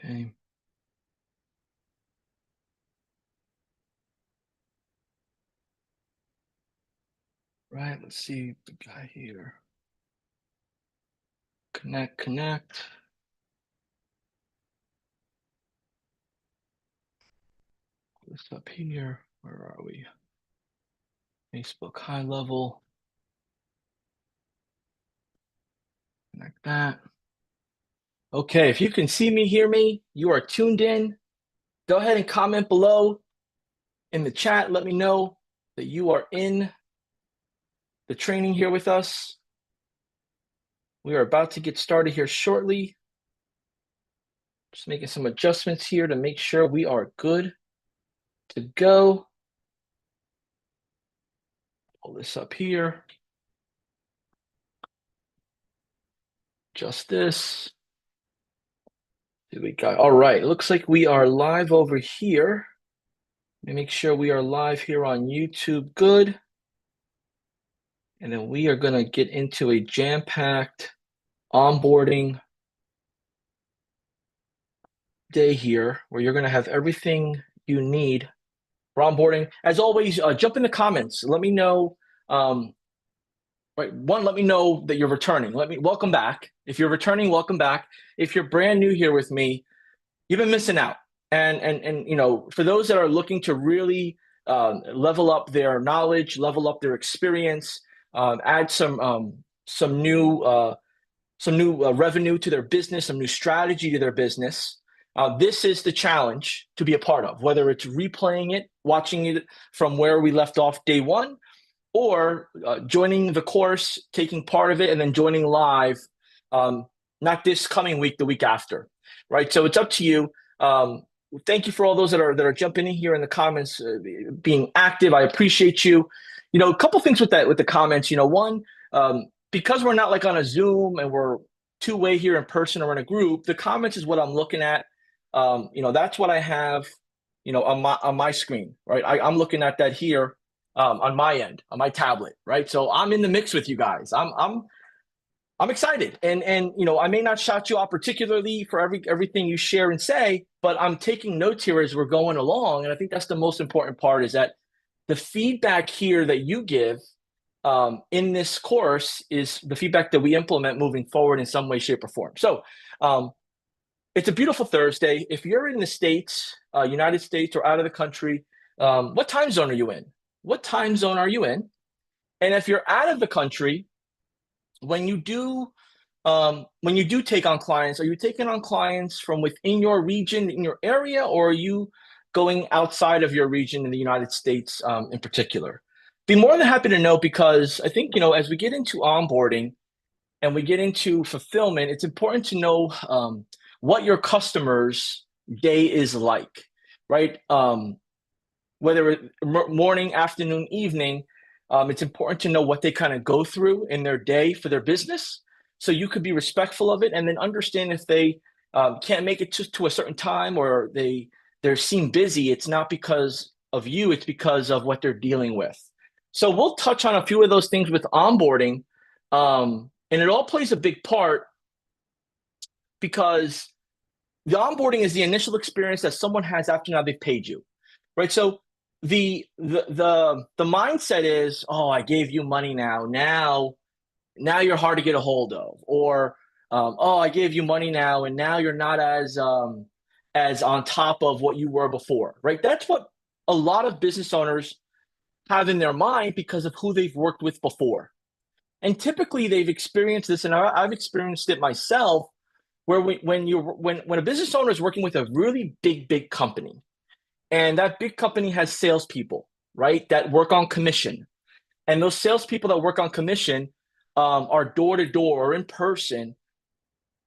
Okay. Right, let's see the guy here. Connect. This up here. Where are we? Facebook high level. Like that. Okay, if you can see me, hear me, you are tuned in. Go ahead and comment below in the chat. Let me know that you are in the training here with us. We are about to get started here shortly. Just making some adjustments here to make sure we are good to go. Pull this up here. Just this. Here we go. All right, it looks like we are live over here. Let me make sure we are live here on YouTube. Good. And then we are going to get into a jam-packed onboarding day here where you're going to have everything you need for onboarding. As always, jump in the comments. Let me know. Right, one, let me know that you're returning. Welcome back. If you're returning, welcome back. If you're brand new here with me, you've been missing out. And you know, for those that are looking to really level up their knowledge, level up their experience, add some new revenue to their business, some new strategy to their business. This is the challenge to be a part of, whether it's replaying it, watching it from where we left off day one, or joining the course, taking part of it, and then joining live, not this coming week, the week after, right? So it's up to you. Thank you for all those that are jumping in here in the comments, being active. I appreciate you. You know, a couple things with the comments. You know, one, because we're not like on a Zoom and we're two-way here in person or in a group, the comments is what I'm looking at. You know, that's what I have, you know, on my screen, right? I'm looking at that here on my end, on my tablet, right? So I'm in the mix with you guys. I'm excited, and you know, I may not shout you out particularly for everything you share and say, but I'm taking notes here as we're going along, and I think that's the most important part, is that the feedback here that you give in this course is the feedback that we implement moving forward in some way, shape, or form. So it's a beautiful Thursday. If you're in the States, United States, or out of the country, what time zone are you in? What time zone are you in? And if you're out of the country, when you do take on clients, are you taking on clients from within your region, in your area, or are you going outside of your region in the United States in particular? Be more than happy to know, because I think, you know, as we get into onboarding and we get into fulfillment, it's important to know what your customer's day is like, right? Whether it's morning, afternoon, evening, it's important to know what they kind of go through in their day for their business. So you could be respectful of it, and then understand if they can't make it to a certain time, or they seem busy, it's not because of you, it's because of what they're dealing with. So we'll touch on a few of those things with onboarding. And it all plays a big part, because the onboarding is the initial experience that someone has after now they've paid you, right? So the mindset is, oh, I gave you money now you're hard to get a hold of, or oh, I gave you money now and now you're not as on top of what you were before, right? That's what a lot of business owners have in their mind because of who they've worked with before. And typically they've experienced this, and I've experienced it myself, where when a business owner is working with a really big company, and that big company has salespeople, right, that work on commission, and those salespeople that work on commission are door to door or in person,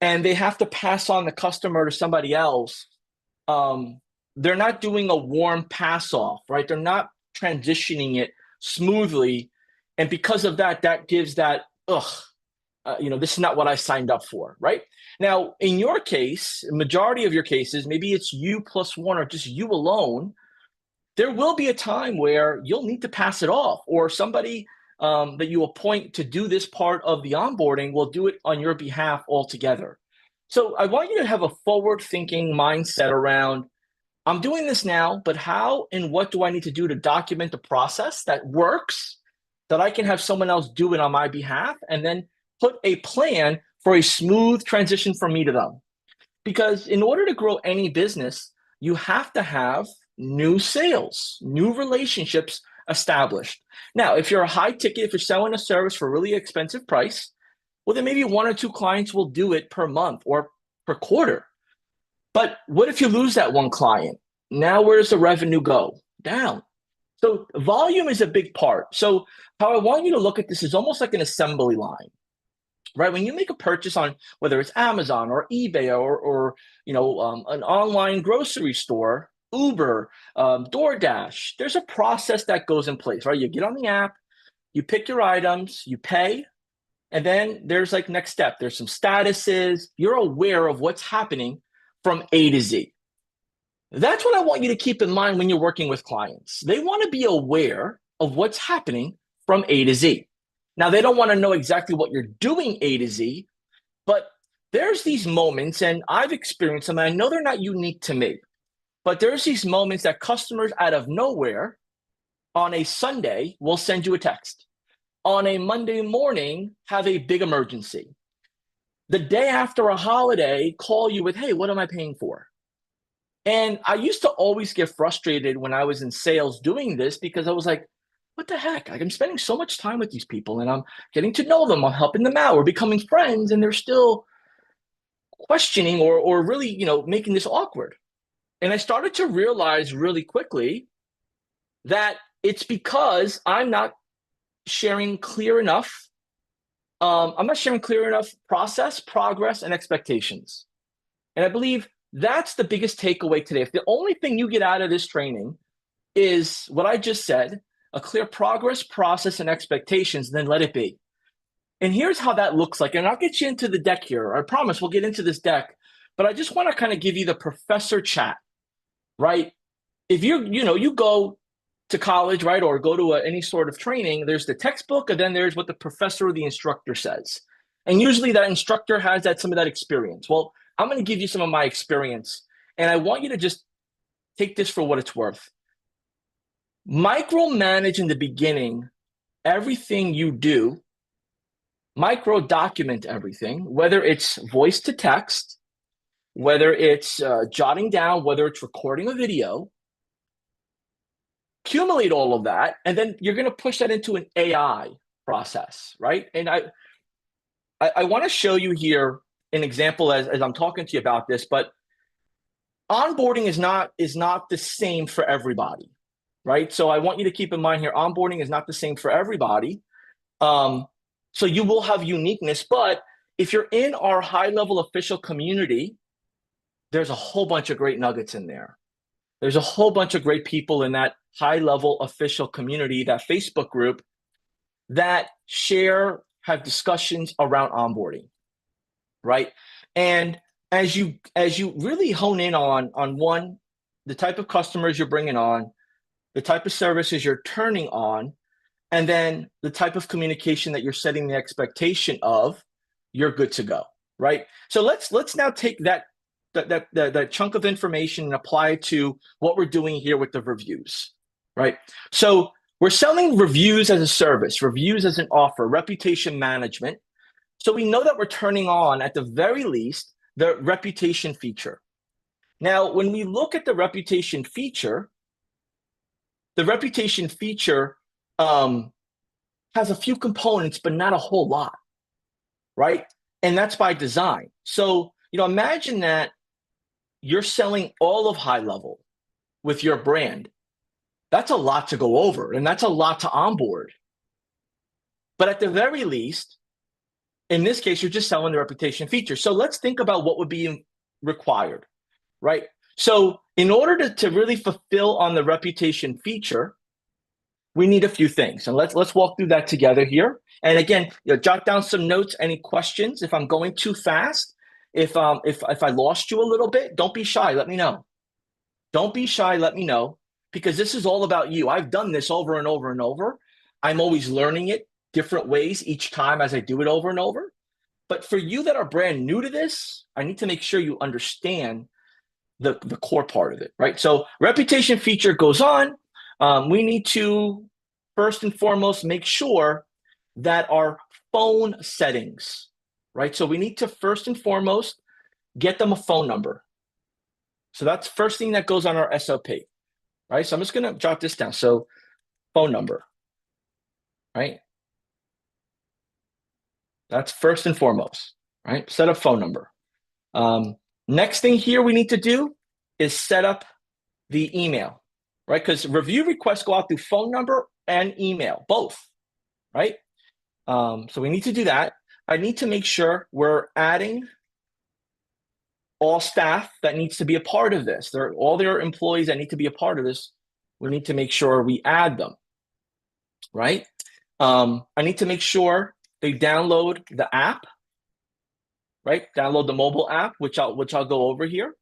and they have to pass on the customer to somebody else. They're not doing a warm pass off, right? They're not transitioning it smoothly, and because of that, that gives that you know, this is not what I signed up for, right? Now, in your case, majority of your cases, maybe it's you plus one or just you alone. There will be a time where you'll need to pass it off, or somebody that you appoint to do this part of the onboarding will do it on your behalf altogether. So I want you to have a forward-thinking mindset around, I'm doing this now, but how and what do I need to do to document the process that works, that I can have someone else do it on my behalf, and then put a plan for a smooth transition from me to them. Because in order to grow any business, you have to have new sales, new relationships established. Now, if you're a high ticket, if you're selling a service for a really expensive price, well, then maybe one or two clients will do it per month or per quarter. But what if you lose that one client? Now, where does the revenue go? Down. So volume is a big part. So how I want you to look at this is almost like an assembly line, right? When you make a purchase on whether it's Amazon or eBay or an online grocery store, Uber, DoorDash, there's a process that goes in place, right? You get on the app, you pick your items, you pay, and then there's like next step. There's some statuses. You're aware of what's happening from A to Z. That's what I want you to keep in mind when you're working with clients. They want to be aware of what's happening from A to Z. Now, they don't want to know exactly what you're doing A to Z, but there's these moments, and I've experienced them, and I know they're not unique to me, but there's these moments that customers out of nowhere on a Sunday will send you a text. On a Monday morning, have a big emergency. The day after a holiday, call you with, hey, what am I paying for? And I used to always get frustrated when I was in sales doing this because I was like, what the heck? Like, I'm spending so much time with these people and I'm getting to know them. I'm helping them out. We're becoming friends and they're still questioning or really, making this awkward. And I started to realize really quickly that it's because I'm not sharing clear enough. I'm not sharing clear enough process, progress, and expectations. And I believe that's the biggest takeaway today. If the only thing you get out of this training is what I just said, a clear progress, process, and expectations, then let it be. And here's how that looks like. And I'll get you into the deck here. I promise we'll get into this deck. But I just want to kind of give you the professor chat, right? If you go to college, right, or go to any sort of training, there's the textbook, and then there's what the professor or the instructor says. And usually that instructor has some of that experience. Well, I'm going to give you some of my experience, and I want you to just take this for what it's worth. Micromanage in the beginning everything you do. Micro document everything, whether it's voice to text, whether it's jotting down, whether it's recording a video. Accumulate all of that, and then you're going to push that into an AI process, right? And I want to show you here an example as I'm talking to you about this, but onboarding is not the same for everybody, right? So I want you to keep in mind here, onboarding is not the same for everybody. So you will have uniqueness, but if you're in our high-level official community, there's a whole bunch of great nuggets in there. There's a whole bunch of great people in that high-level official community, that Facebook group, that have discussions around onboarding, right? And as you really hone in on one, the type of customers you're bringing on, the type of services you're turning on, and then the type of communication that you're setting the expectation of, you're good to go, right? So let's now take that chunk of information and apply it to what we're doing here with the reviews, right? So we're selling reviews as a service, reviews as an offer, reputation management. So we know that we're turning on, at the very least, the reputation feature. Now, when we look at the reputation feature has a few components, but not a whole lot, right? And that's by design. So, imagine that you're selling all of high level with your brand. That's a lot to go over, and that's a lot to onboard. But at the very least, in this case, you're just selling the reputation feature. So let's think about what would be required, right? So in order to really fulfill on the reputation feature, we need a few things. And let's walk through that together here. And again, jot down some notes, any questions. If I'm going too fast, if I lost you a little bit, don't be shy, let me know. Don't be shy, let me know, because this is all about you. I've done this over and over and over. I'm always learning it different ways each time as I do it over and over. But for you that are brand new to this, I need to make sure you understand the core part of it, right? So reputation feature goes on. We need to first and foremost make sure that our phone settings, right? So we need to first and foremost get them a phone number. So that's first thing that goes on our SOP, right? So I'm just going to jot this down. So phone number, right? That's first and foremost, right? Set up phone number. Next thing here we need to do is set up the email, right? Because review requests go out through phone number and email, both, right? So we need to do that. I need to make sure we're adding all staff that needs to be a part of this. All their employees that need to be a part of this. We need to make sure we add them, right? I need to make sure they download the app, right? Download the mobile app, which I'll go over here,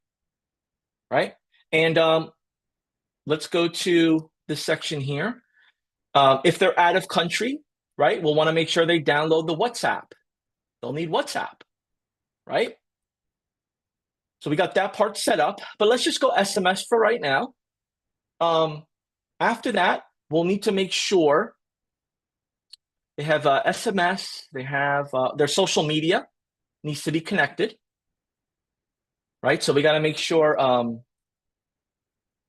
right? And let's go to this section here. If they're out of country, right, we'll want to make sure they download the WhatsApp. They'll need WhatsApp, right? So we got that part set up, but let's just go SMS for right now. After that, we'll need to make sure they have SMS, they have their social media needs to be connected, right? So we got to make sure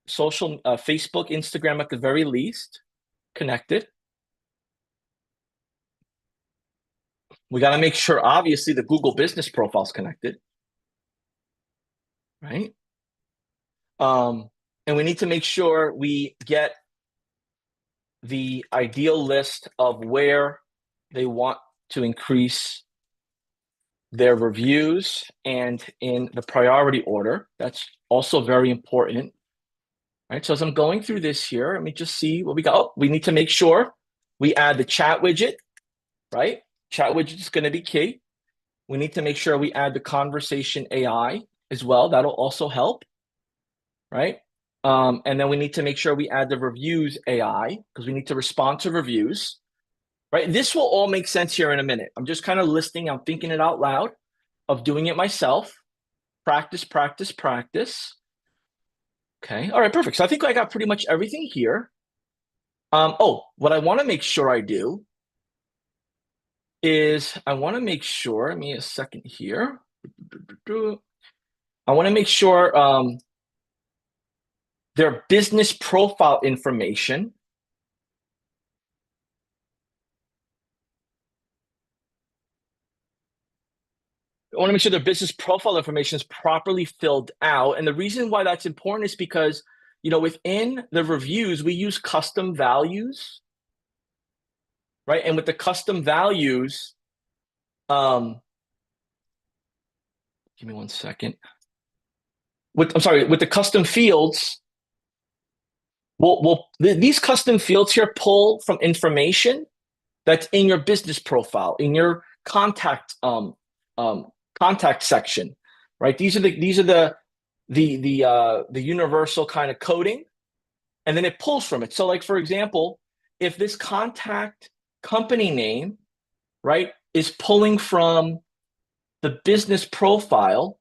social, Facebook, Instagram at the very least, connected. We got to make sure, obviously, the Google business profile is connected, right? And we need to make sure we get the ideal list of where they want to increase their reviews and in the priority order. That's also very important, right? So as I'm going through this here, let me just see what we got. Oh, we need to make sure we add the chat widget, right? Chat widget is going to be key. We need to make sure we add the conversation AI as well. That'll also help, right? And then we need to make sure we add the reviews AI because we need to respond to reviews, right? This will all make sense here in a minute. I'm just kind of listing, I'm thinking it out loud of doing it myself. Practice, practice, practice. Okay, all right, perfect. So I think I got pretty much everything here. Oh, what I want to make sure I do is I want to make sure, give me a second here. I want to make sure their business profile information. I want to make sure their business profile information is properly filled out. And the reason why that's important is because, you know, within the reviews, we use custom values, right? And with the custom values, give me one second. With the custom fields, these custom fields here pull from information that's in your business profile, in your contact contact section, right? These are the universal kind of coding, and then it pulls from it. So, like for example, if this contact company name, right, is pulling from the business profile,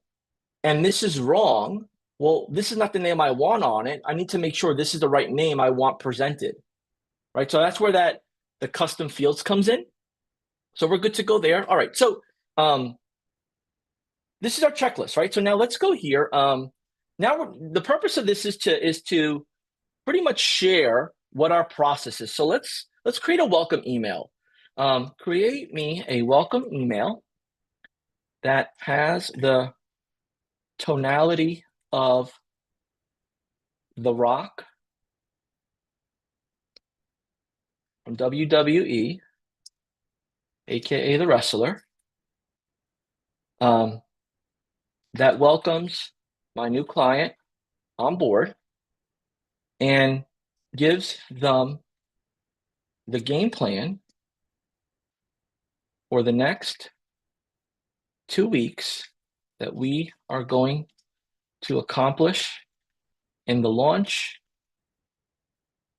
and this is wrong, well, this is not the name I want on it. I need to make sure this is the right name I want presented, right? So that's where the custom fields comes in. So we're good to go there. All right. So this is our checklist, right? So now let's go here. Now the purpose of this is to pretty much share what our process is. So let's create a welcome email. Create me a welcome email that has the tonality of The Rock from WWE, aka the wrestler, that welcomes my new client on board and gives them the game plan for the next 2 weeks that we are going to accomplish in the launch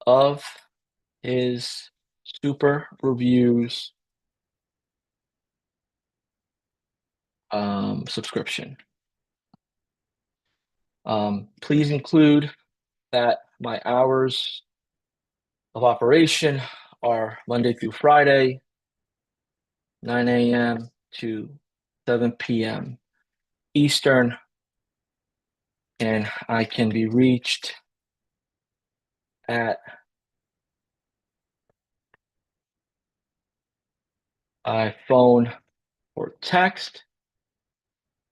of his super reviews subscription. Please include that my hours of operation are Monday through Friday, 9 a.m. to 7 p.m. Eastern, and I can be reached at phone or text,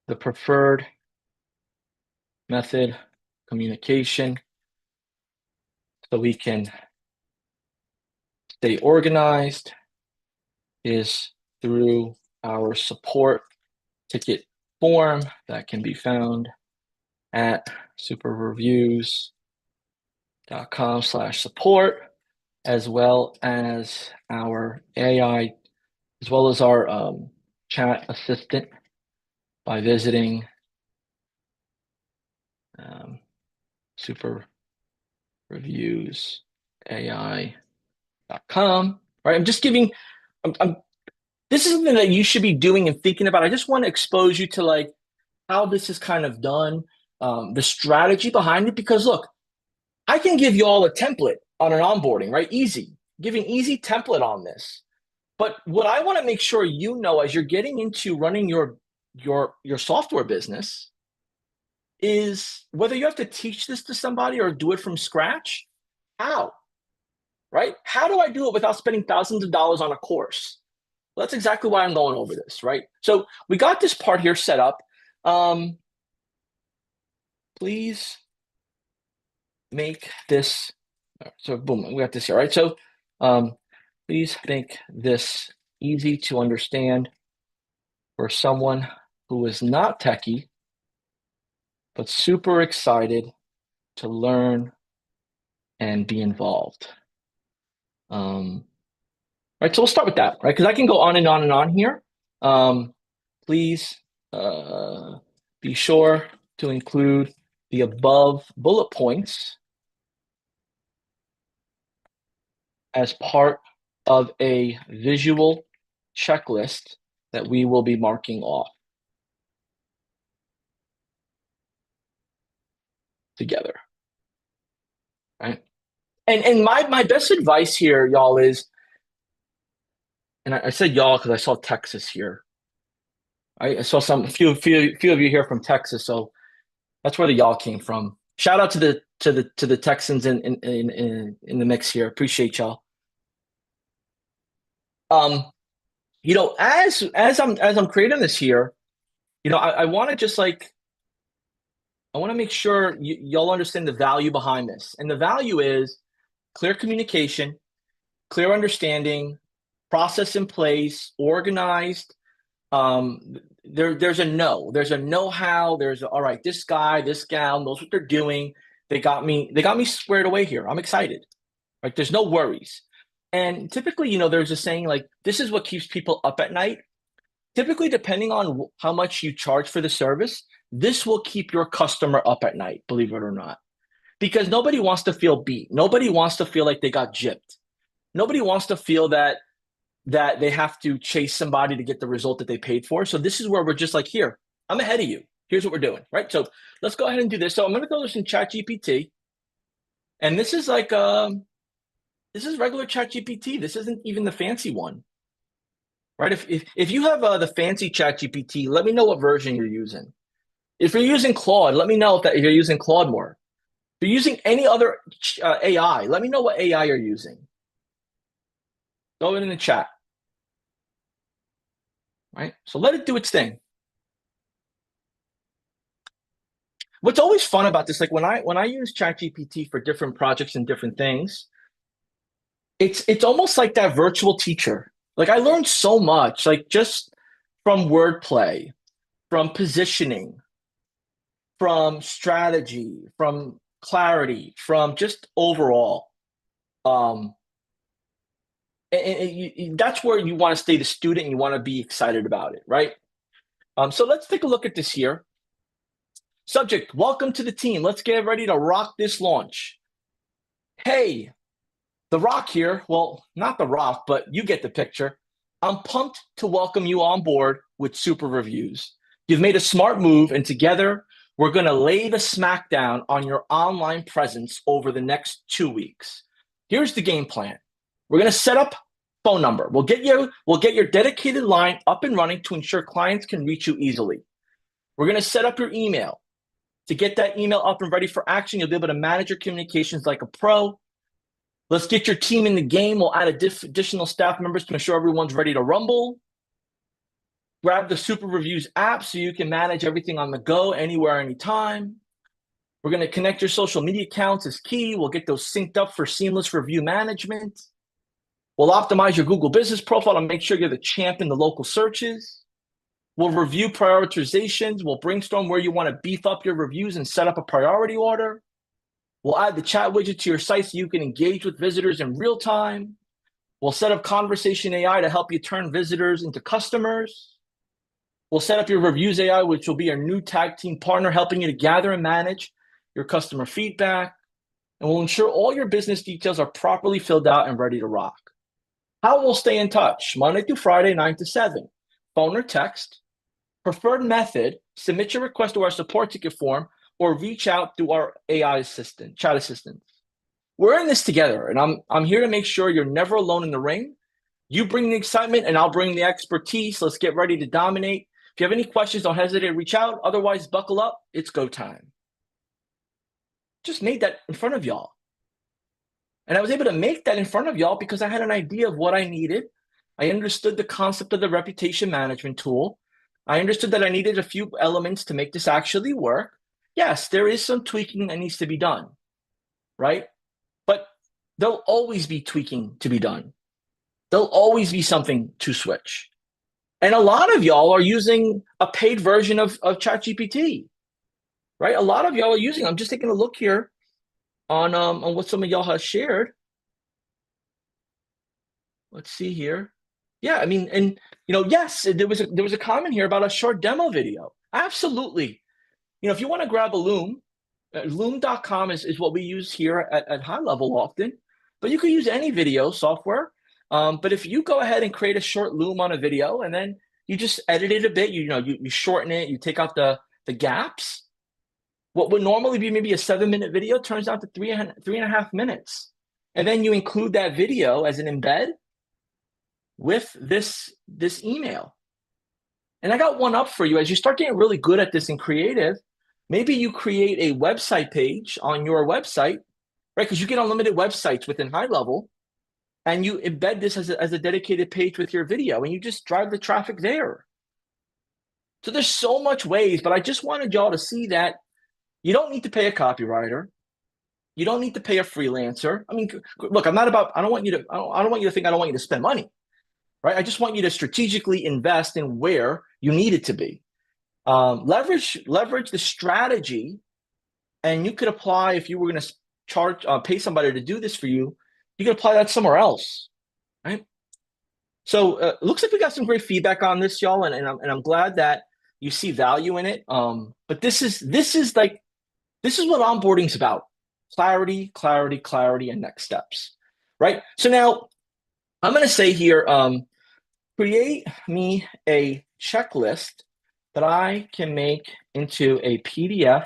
the preferred method communication, so we can stay organized, is through our support ticket form that can be found at superreviews.com/support, as well as our AI, as well as our chat assistant by visiting superreviewsai.com. Right, I'm just giving. This is something that you should be doing and thinking about. I just want to expose you to like how this is kind of done, the strategy behind it. Because look, I can give you all a template on an onboarding, right? Easy, giving easy template on this. But what I want to make sure you know as you're getting into running your software business is whether you have to teach this to somebody or do it from scratch, how, right? How do I do it without spending thousands of dollars on a course? Well, that's exactly why I'm going over this, right? So we got this part here set up. Please make this, so boom, we got this here, right? So please make this easy to understand for someone who is not techie, but super excited to learn and be involved. Right, so we'll start with that, right? Because I can go on and on and on here. Please be sure to include the above bullet points as part of a visual checklist that we will be marking off together, right? And my best advice here, y'all, is, and I said y'all because I saw Texas here. I saw a few of you here from Texas, so that's where the y'all came from. Shout out to the Texans in the mix here. Appreciate y'all. As I'm creating this here, I want to just like I want to make sure y'all understand the value behind this, and the value is clear communication, clear understanding, process in place, organized. There's a know-how, all right, this guy, this gal knows what they're doing. They got me squared away here. I'm excited. Right? There's no worries. And typically, there's a saying like, this is what keeps people up at night. Typically, depending on how much you charge for the service, this will keep your customer up at night, believe it or not. Because nobody wants to feel beat. Nobody wants to feel like they got gypped. Nobody wants to feel that they have to chase somebody to get the result that they paid for. So this is where we're just like, here, I'm ahead of you. Here's what we're doing, right? So let's go ahead and do this. So I'm going to throw this in ChatGPT. And this is like, this is regular ChatGPT. This isn't even the fancy one, right? If you have the fancy ChatGPT, let me know what version you're using. If you're using Claude, let me know if you're using Claude more. If you're using any other AI, let me know what AI you're using. Throw it in the chat. Right? So let it do its thing. What's always fun about this, like when I use ChatGPT for different projects and different things, it's almost like that virtual teacher. Like I learned so much, like just from wordplay, from positioning, from strategy, from clarity, from just overall. And that's where you want to stay the student and you want to be excited about it, right? So let's take a look at this here. Subject, welcome to the team. Let's get ready to rock this launch. Hey, The Rock here. Well, not The Rock, but you get the picture. I'm pumped to welcome you on board with Super Reviews. You've made a smart move, and together we're going to lay the smackdown on your online presence over the next 2 weeks. Here's the game plan. We're going to set up phone number. We'll get your dedicated line up and running to ensure clients can reach you easily. We're going to set up your email. To get that email up and ready for action, you'll be able to manage your communications like a pro. Let's get your team in the game. We'll add additional staff members to ensure everyone's ready to rumble. Grab the Super Reviews app so you can manage everything on the go, anywhere, anytime. We're going to connect your social media accounts is key. We'll get those synced up for seamless review management. We'll optimize your Google business profile to make sure you're the champ in the local searches. We'll review prioritizations. We'll brainstorm where you want to beef up your reviews and set up a priority order. We'll add the chat widget to your site so you can engage with visitors in real time. We'll set up conversation AI to help you turn visitors into customers. We'll set up your reviews AI, which will be our new tag team partner, helping you to gather and manage your customer feedback. And we'll ensure all your business details are properly filled out and ready to rock. How we'll stay in touch? Monday through Friday, 9 to 7. Phone or text. Preferred method, submit your request to our support ticket form or reach out through our AI assistant, chat assistant. We're in this together, and I'm here to make sure you're never alone in the ring. You bring the excitement, and I'll bring the expertise. Let's get ready to dominate. If you have any questions, don't hesitate to reach out. Otherwise, buckle up. It's go time. Just made that in front of y'all. And I was able to make that in front of y'all because I had an idea of what I needed. I understood the concept of the reputation management tool. I understood that I needed a few elements to make this actually work. Yes, there is some tweaking that needs to be done, right? But there'll always be tweaking to be done. There'll always be something to switch. And a lot of y'all are using a paid version of ChatGPT, right? A lot of y'all are using, I'm just taking a look here on what some of y'all have shared. Let's see here. Yeah, I mean, and yes, there was a comment here about a short demo video. Absolutely. If you want to grab a Loom, loom.com is what we use here at High Level often, but you could use any video software. But if you go ahead and create a short Loom on a video and then you just edit it a bit, you shorten it, you take out the gaps, what would normally be maybe a 7-minute video turns out to 3.5 minutes. And then you include that video as an embed with this email. And I got one up for you. As you start getting really good at this and creative, maybe you create a website page on your website, right? Because you get unlimited websites within High Level, and you embed this as a dedicated page with your video, and you just drive the traffic there. So there's so much ways, but I just wanted y'all to see that you don't need to pay a copywriter. You don't need to pay a freelancer. I mean, look, I don't want you to think I don't want you to spend money, right? I just want you to strategically invest in where you need it to be. Leverage the strategy, and you could apply if you were going to pay somebody to do this for you. You could apply that somewhere else, right? So it looks like we got some great feedback on this, y'all, and I'm glad that you see value in it. But this is what onboarding's about: clarity, clarity, clarity, and next steps, right? So now I'm going to say here, create me a checklist that I can make into a PDF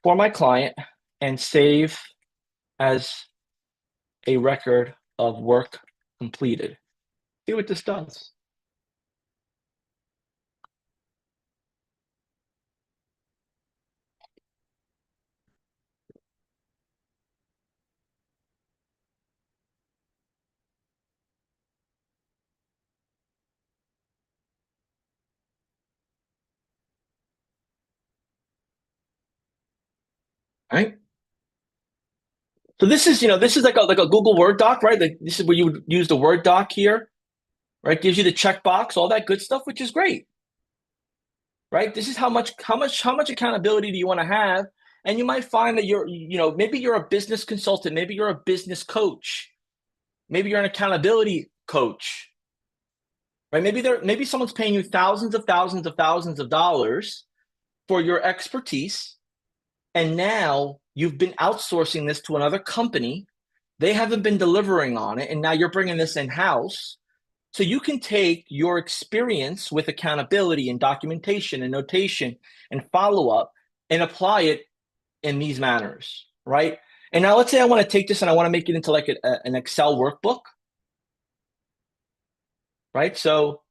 for my client and save as a record of work completed. See what this does. Right? So this is like a Google Word doc, right? Like this is where you would use the Word doc here, right? Gives you the checkbox, all that good stuff, which is great, right? This is how much accountability do you want to have? And you might find that maybe you're a business consultant, maybe you're a business coach, maybe you're an accountability coach, right? Maybe someone's paying you thousands of dollars for your expertise, and now you've been outsourcing this to another company. They haven't been delivering on it, and now you're bringing this in-house. So you can take your experience with accountability and documentation and notation and follow up and apply it in these manners, right? And now let's say I want to take this and I want to make it into like an Excel workbook, right? So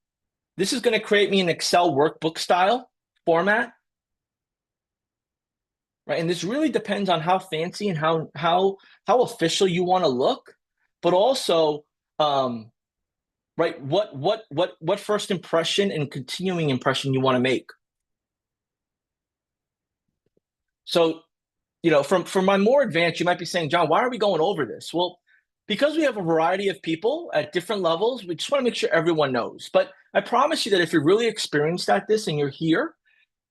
this is going to create me an Excel workbook style format, right? And this really depends on how fancy and how official you want to look, but also right, what first impression and continuing impression you want to make. So, from my more advanced, you might be saying, John, why are we going over this? Well, because we have a variety of people at different levels, we just want to make sure everyone knows. But I promise you that if you're really experienced at this and you're here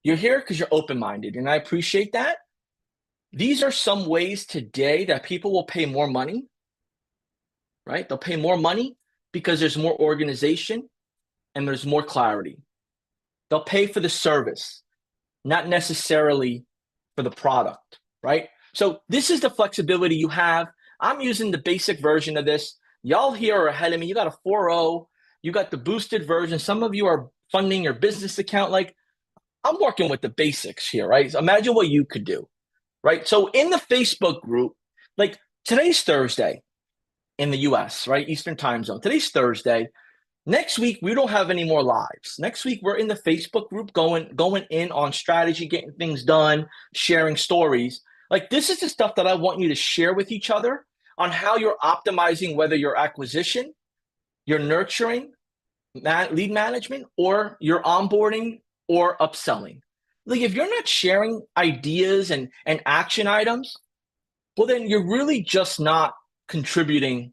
because you're open-minded, and I appreciate that. These are some ways today that people will pay more money, right? They'll pay more money because there's more organization and there's more clarity. They'll pay for the service, not necessarily for the product, right? So this is the flexibility you have. I'm using the basic version of this. Y'all here are ahead of me. You got a 4.0. You got the boosted version. Some of you are funding your business account. Like, I'm working with the basics here, right? So imagine what you could do, right? So in the Facebook group, like today's Thursday in the US, right? Eastern time zone. Today's Thursday. Next week, we don't have any more lives. Next week, we're in the Facebook group going in on strategy, getting things done, sharing stories. Like, this is the stuff that I want you to share with each other on how you're optimizing, whether your acquisition, your nurturing, lead management, or your onboarding or upselling. Like, if you're not sharing ideas and action items, well, then you're really just not contributing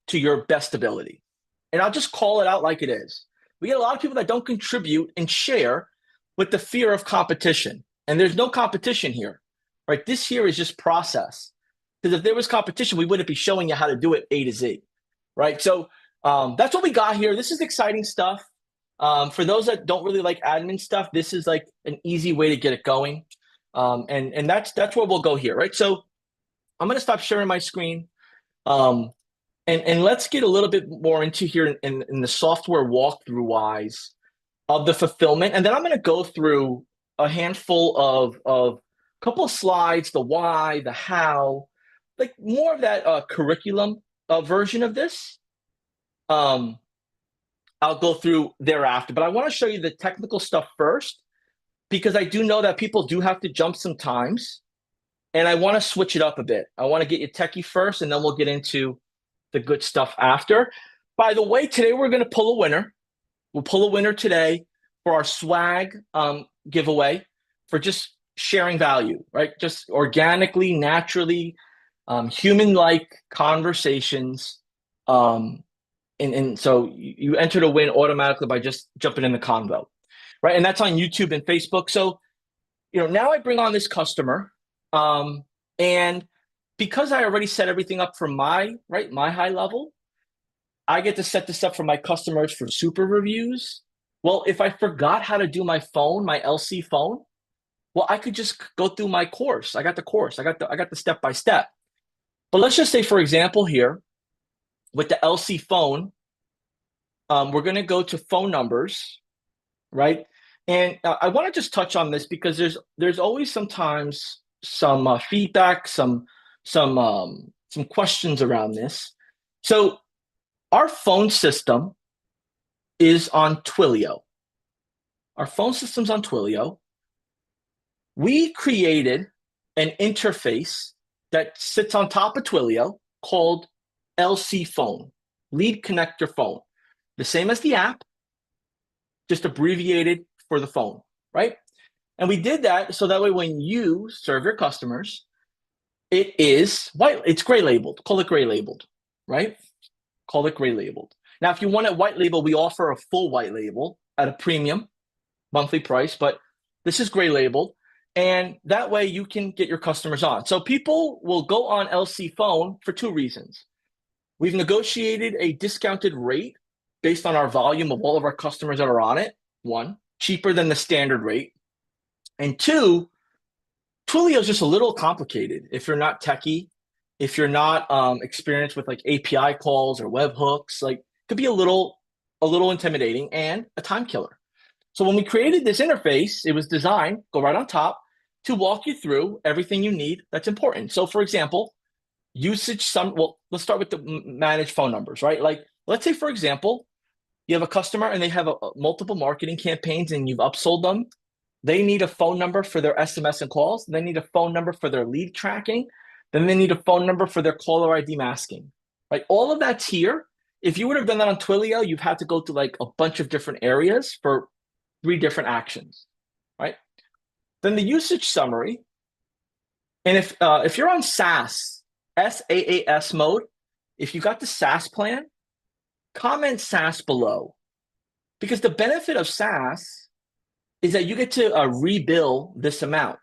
to your best ability. And I'll just call it out like it is. We get a lot of people that don't contribute and share with the fear of competition. And there's no competition here, right? This here is just process. Because if there was competition, we wouldn't be showing you how to do it A to Z, right? So that's what we got here. This is exciting stuff. For those that don't really like admin stuff, this is like an easy way to get it going. And that's where we'll go here, right? So I'm going to stop sharing my screen. And let's get a little bit more into here in the software walkthrough wise of the fulfillment. And then I'm going to go through a handful of a couple of slides, the why, the how, like more of that curriculum version of this. I'll go through thereafter, but I want to show you the technical stuff first, because I do know that people do have to jump sometimes, and I want to switch it up a bit. I want to get you techie first, and then we'll get into the good stuff after. By the way, today we're going to pull a winner. We'll pull a winner today for our swag giveaway for just sharing value, right? Just organically, naturally, human-like conversations. And so you enter to win automatically by just jumping in the convo, right? And that's on YouTube and Facebook. So, now I bring on this customer, and because I already set everything up for my high level, I get to set this up for my customers for super reviews. Well, if I forgot how to do my phone, my LC phone, well, I could just go through my course. I got the course. I got the step by step. But let's just say, for example, here with the LC phone, we're going to go to phone numbers, right? And I want to just touch on this because there's always sometimes some feedback, some questions around this. So our phone system is on Twilio. Our phone system's on Twilio. We created an interface that sits on top of Twilio called LC Phone, Lead Connector Phone. The same as the app, just abbreviated for the phone, right? And we did that so that way when you serve your customers, it's gray labeled. Call it gray labeled, right? Call it gray labeled. Now, if you want it white label, we offer a full white label at a premium monthly price, but this is gray labeled. And that way you can get your customers on. So people will go on LC Phone for two reasons. We've negotiated a discounted rate based on our volume of all of our customers that are on it. One, cheaper than the standard rate. And two, Twilio is just a little complicated if you're not techie, if you're not experienced with like API calls or webhooks. Like, it could be a little a little intimidating, and a time killer. So when we created this interface, it was designed, go right on top, to walk you through everything you need that's important. So for example, well, let's start with the managed phone numbers, right? Like, let's say, for example, you have a customer and they have multiple marketing campaigns and you've upsold them. They need a phone number for their SMS and calls. They need a phone number for their lead tracking. Then they need a phone number for their caller ID masking, right? All of that's here. If you would have done that on Twilio, you've had to go to like a bunch of different areas for 3 different actions, right? Then the usage summary. And if you're on SaaS, SaaS mode, if you got the SaaS plan, comment SaaS below. Because the benefit of SaaS is that you get to rebill this amount.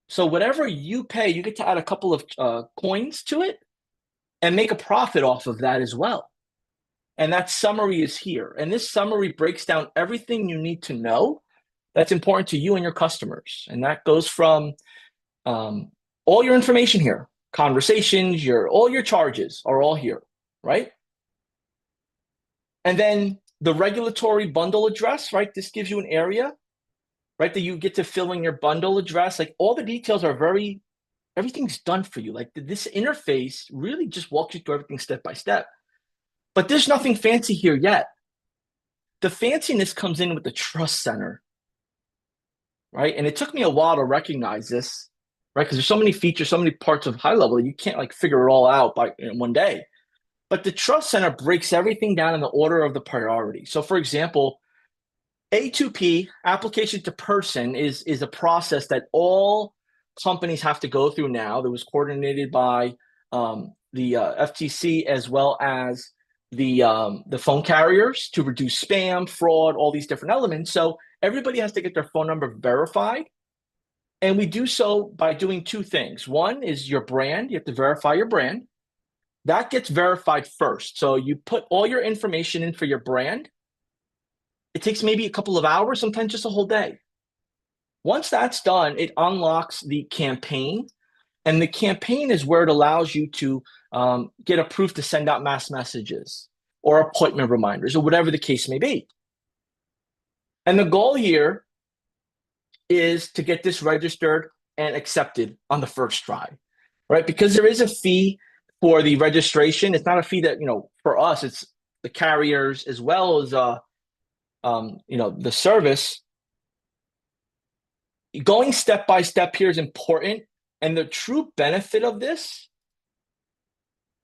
So whatever you pay, you get to add a couple of coins to it and make a profit off of that as well. And that summary is here. And this summary breaks down everything you need to know that's important to you and your customers. And that goes from all your information here, conversations, all your charges are all here, right? And then the regulatory bundle address, right? This gives you an area, right, that you get to fill in your bundle address. Like all the details are everything's done for you. Like this interface really just walks you through everything step by step. But there's nothing fancy here yet. The fanciness comes in with the trust center, right? And it took me a while to recognize this, right? Because there's so many features, so many parts of high level, you can't like figure it all out in one day. But the trust center breaks everything down in the order of the priority. So for example, A2P, application to person, is a process that all companies have to go through now that was coordinated by the FTC as well as the phone carriers to reduce spam, fraud, all these different elements. So everybody has to get their phone number verified. And we do so by doing 2 things. One is your brand. You have to verify your brand. That gets verified first. So you put all your information in for your brand. It takes maybe a couple of hours, sometimes just a whole day. Once that's done, it unlocks the campaign. And the campaign is where it allows you to get approved to send out mass messages or appointment reminders or whatever the case may be. And the goal here is to get this registered and accepted on the first try, right? Because there is a fee for the registration. It's not a fee that, for us, it's the carriers as well as, the service. Going step by step here is important. And the true benefit of this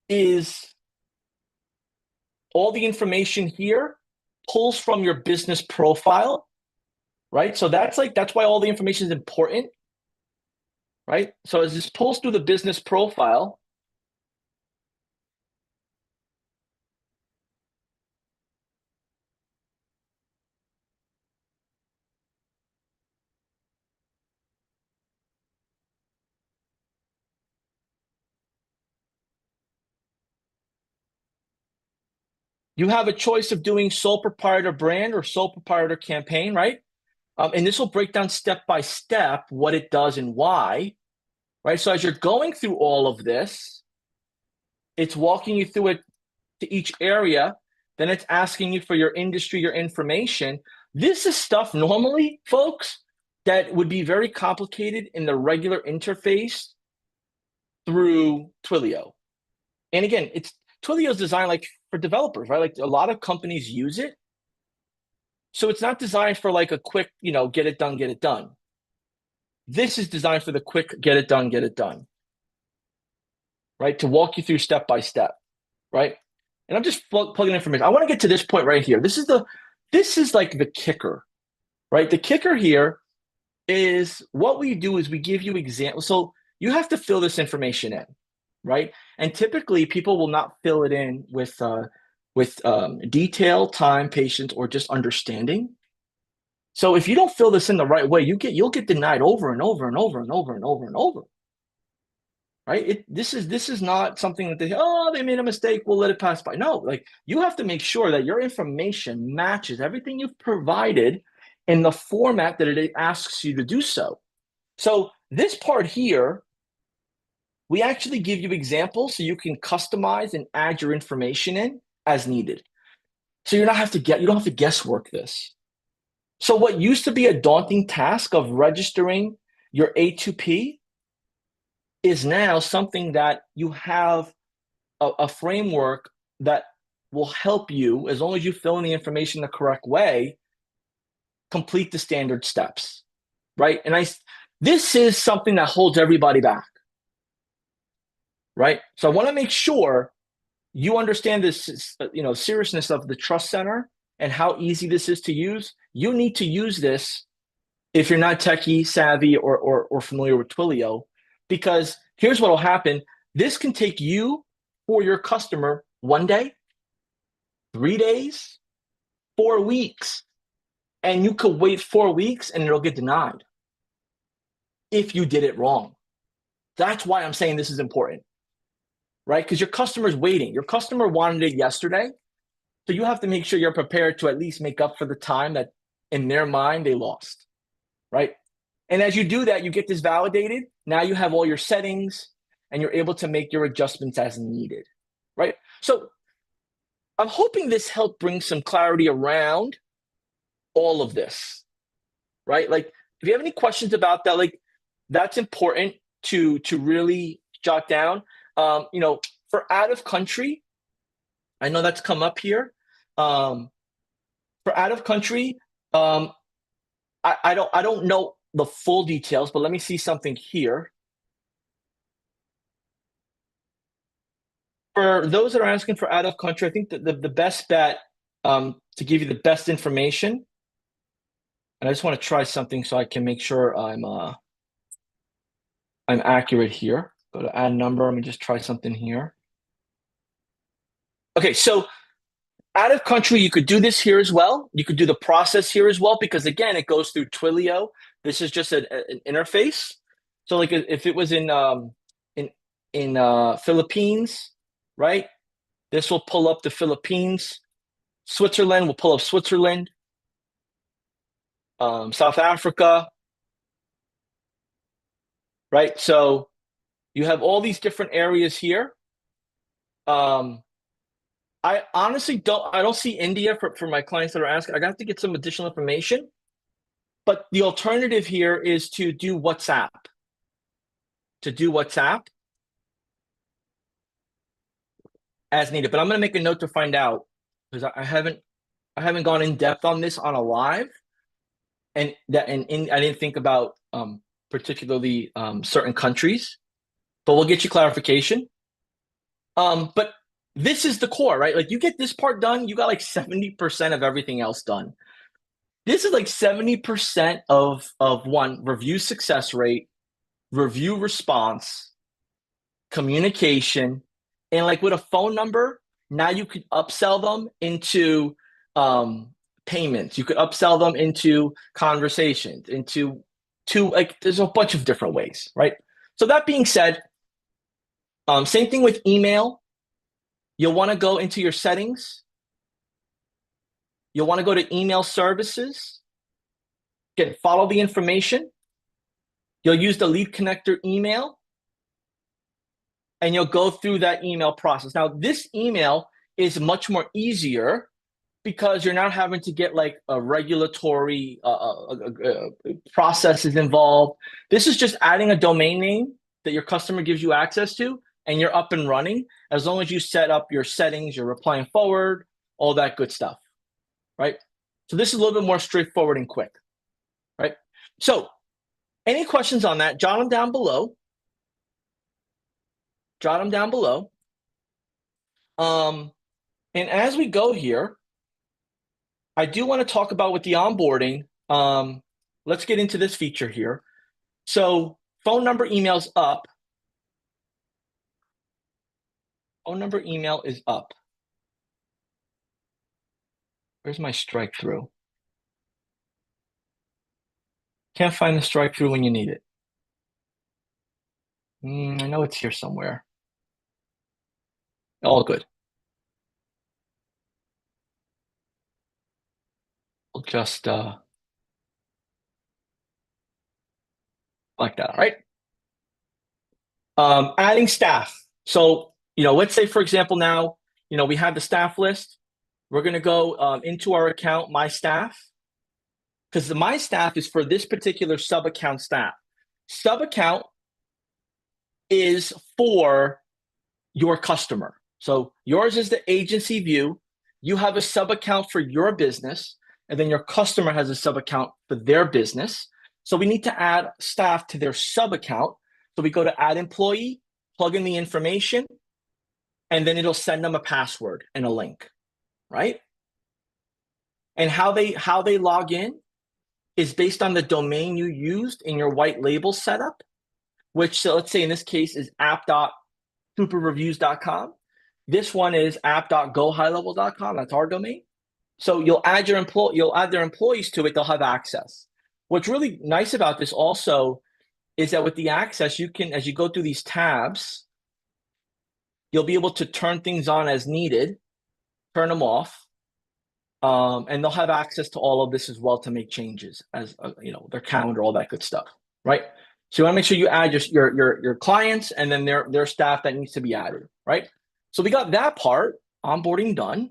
is all the information here pulls from your business profile, right? So that's why all the information is important, right? So as this pulls through the business profile, you have a choice of doing sole proprietor brand or sole proprietor campaign, right? And this will break down step by step what it does and why, right? So as you're going through all of this, it's walking you through it to each area. Then it's asking you for your industry, your information. This is stuff normally, folks, that would be very complicated in the regular interface through Twilio. And again, Twilio is designed like for developers, right? Like a lot of companies use it. So it's not designed for like a quick, get it done, get it done. This is designed for the quick, get it done, right? To walk you through step by step, right? And I'm just plugging information. I want to get to this point right here. This is like the kicker, right? The kicker here is what we do is we give you examples. So you have to fill this information in, right? And typically people will not fill it in with detail, time, patience, or just understanding. So if you don't fill this in the right way, you'll get denied over and over and over and over and over and over. Right? This is not something that they made a mistake, we'll let it pass by. No, like you have to make sure that your information matches everything you've provided in the format that it asks you to do so. So this part here, we actually give you examples so you can customize and add your information in as needed. So you don't have to guesswork this. So what used to be a daunting task of registering your A2P is now something that you have a framework that will help you, as long as you fill in the information the correct way, complete the standard steps, right? This is something that holds everybody back, right? So I want to make sure you understand this, seriousness of the Trust Center and how easy this is to use. You need to use this if you're not techie savvy or familiar with Twilio, because here's what will happen. This can take you or your customer 1 day, 3 days, 4 weeks, and you could wait 4 weeks and it'll get denied if you did it wrong. That's why I'm saying this is important, right? Because your customer's waiting. Your customer wanted it yesterday. So you have to make sure you're prepared to at least make up for the time that in their mind they lost, right? And as you do that, you get this validated. Now you have all your settings and you're able to make your adjustments as needed, right? So I'm hoping this helped bring some clarity around all of this, right? Like, if you have any questions about that, like, that's important to really jot down. For out of country, I know that's come up here. For out of country, I don't know the full details, but let me see something here. For those that are asking for out of country, I think that the best bet to give you the best information, and I just want to try something so I can make sure I'm accurate here. Go to add number. Let me just try something here. Okay, so out of country, you could do this here as well. You could do the process here as well, because again, it goes through Twilio. This is just an interface. So like if it was in Philippines, right? This will pull up the Philippines. Switzerland will pull up Switzerland. South Africa, right? So you have all these different areas here. I honestly don't see India for my clients that are asking. I got to get some additional information. But the alternative here is to do WhatsApp. As needed. But I'm going to make a note to find out, because I haven't gone in depth on this on a live, and I didn't think about particularly certain countries. But we'll get you clarification. But this is the core, right? Like, you get this part done, you got like 70% of everything else done. This is like 70% of one, review success rate, review response, communication, and like with a phone number, now you could upsell them into payments. You could upsell them into conversations, into like, there's a bunch of different ways, right? So that being said, same thing with email. You'll want to go into your settings. You'll want to go to email services. Again, follow the information. You'll use the lead connector email, and you'll go through that email process. Now, this email is much more easier because you're not having to get like a regulatory processes involved. This is just adding a domain name that your customer gives you access to, and you're up and running as long as you set up your settings, you're replying forward, all that good stuff, right? So this is a little bit more straightforward and quick, right? So any questions on that, jot them down below. And as we go here, I do want to talk about with the onboarding. Let's get into this feature here. So phone number, email's up. Phone number, email is up. Where's my strike through? Can't find the strike through when you need it. I know it's here somewhere. All good. We'll just like that, right? Adding staff. So, let's say, for example, now, we have the staff list. We're going to go into our account, My Staff, because the My Staff is for this particular sub-account staff. Sub-account is for your customer. So yours is the agency view. You have a sub-account for your business, and then your customer has a sub-account for their business. So we need to add staff to their sub-account. So we go to add employee, plug in the information, and then it'll send them a password and a link, right? And how they log in is based on the domain you used in your white label setup, which, so let's say in this case is app.superreviews.com. This one is app.gohighlevel.com. That's our domain. So you'll add their employees to it. They'll have access. What's really nice about this also is that with the access, you can, as you go through these tabs, you'll be able to turn things on as needed, turn them off, and they'll have access to all of this as well to make changes, as their calendar, all that good stuff, right? So you want to make sure you add your clients and then their staff that needs to be added, right? So we got that part, onboarding done.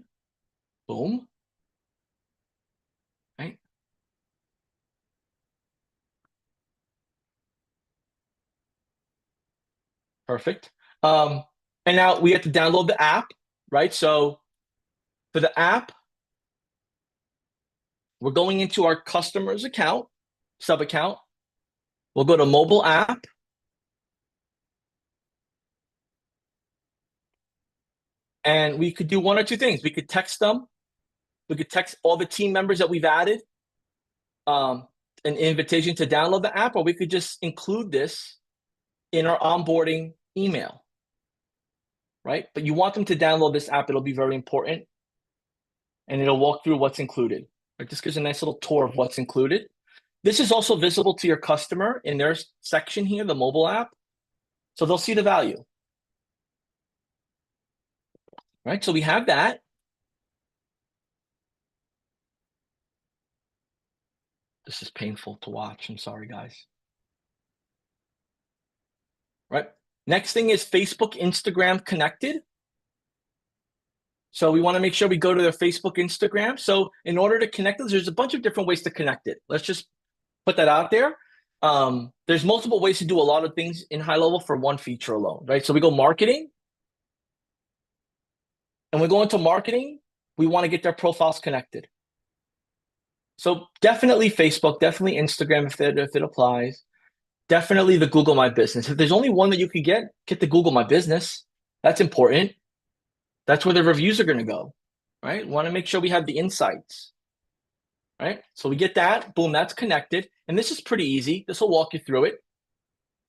Boom. Right. Perfect. And now we have to download the app, right? So for the app, we're going into our customer's account, sub-account. We'll go to mobile app. And we could do one or two things. We could text them. We could text all the team members that we've added an invitation to download the app, or we could just include this in our onboarding email, right? But you want them to download this app. It'll be very important. And it'll walk through what's included. Right? This gives a nice little tour of what's included. This is also visible to your customer in their section here, the mobile app. So they'll see the value. Right? So we have that. This is painful to watch. I'm sorry, guys. Right? Next thing is Facebook, Instagram connected. So we want to make sure we go to their Facebook, Instagram. So in order to connect those, there's a bunch of different ways to connect it. Let's just put that out there. There's multiple ways to do a lot of things in high level for one feature alone, right? So we go marketing. And we go into marketing, we want to get their profiles connected. So definitely Facebook, definitely Instagram if it applies. Definitely the Google My Business. If there's only one that you could get the Google My Business. That's important. That's where the reviews are going to go, right? We want to make sure we have the insights, right? So we get that, boom, that's connected. And this is pretty easy. This will walk you through it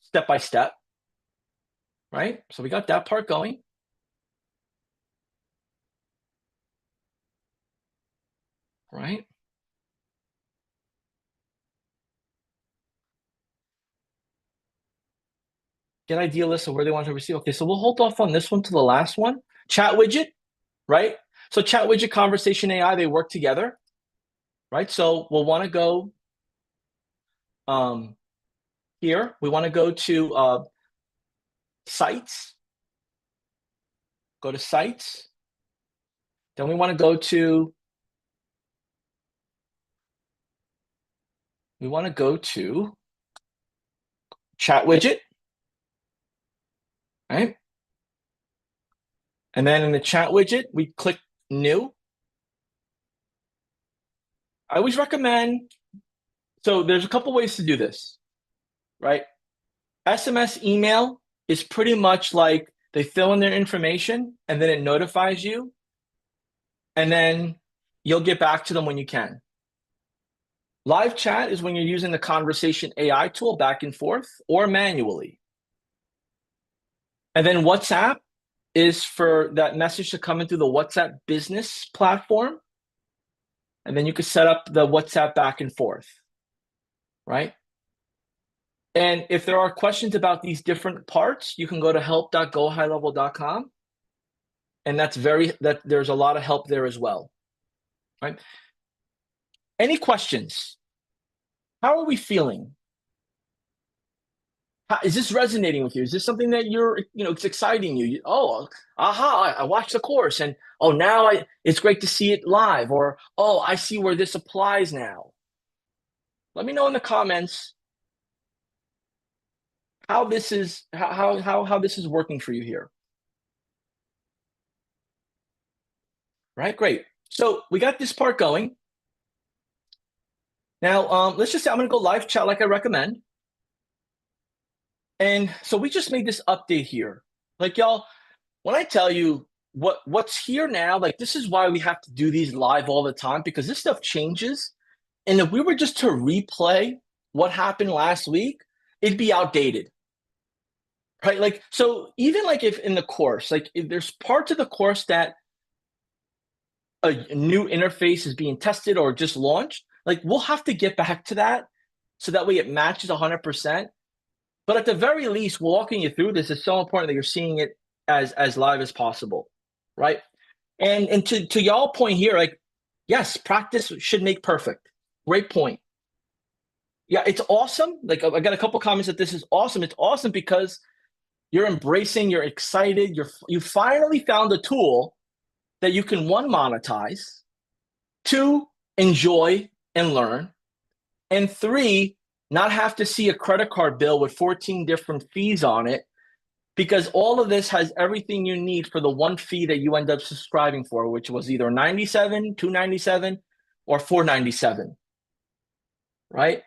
step by step, right? So we got that part going. Right? Get idea list of where they want to receive. Okay, so we'll hold off on this one to the last one. Chat widget, right? So chat widget, conversation AI, they work together, right? So we'll want to go here. We want to go to sites. Go to sites. Then we want to go to chat widget, right? And then in the chat widget, we click new. I always recommend, so there's a couple ways to do this, right? SMS email is pretty much like they fill in their information and then it notifies you, and then you'll get back to them when you can. Live chat is when you're using the conversation AI tool back and forth or manually. And then WhatsApp is for that message to come in through the WhatsApp business platform. And then you can set up the WhatsApp back and forth, right? And if there are questions about these different parts, you can go to help.gohighlevel.com. And there's a lot of help there as well, right? Any questions? How are we feeling? Is this resonating with you? Is this something that it's exciting you? Oh, aha, I watched the course and oh, now it's great to see it live. Or, oh, I see where this applies now. Let me know in the comments how this is how this is working for you here. Right, great. So we got this part going. Now, let's just say I'm going to go live chat like I recommend. And so we just made this update here. Like, y'all, when I tell you what's here now, like this is why we have to do these live all the time, because this stuff changes. And if we were just to replay what happened last week, it'd be outdated. Right? Like, so even like if in the course, like if there's parts of the course that a new interface is being tested or just launched, like we'll have to get back to that so that way it matches 100%. But at the very least, walking you through this is so important that you're seeing it as live as possible, right? And to y'all point here, like, yes, practice should make perfect. Great point. Yeah, it's awesome. Like I got a couple comments that this is awesome. It's awesome because you're embracing, you're excited, you finally found a tool that you can, one, monetize, two, enjoy and learn, and three, not have to see a credit card bill with 14 different fees on it, because all of this has everything you need for the one fee that you end up subscribing for, which was either 97, 297, or 497, right?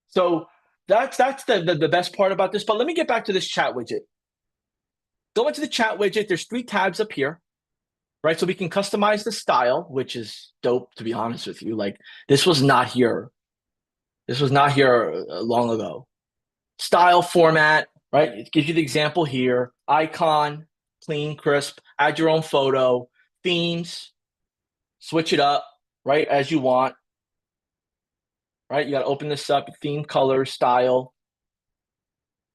So that's the best part about this. But let me get back to this chat widget. Go into the chat widget. There's 3 tabs up here, right? So we can customize the style, which is dope, to be honest with you. Like this was not here. This was not here long ago. Style, format, right? It gives you the example here. Icon, clean, crisp, add your own photo, themes, switch it up, right, as you want. Right? You got to open this up, theme, color, style.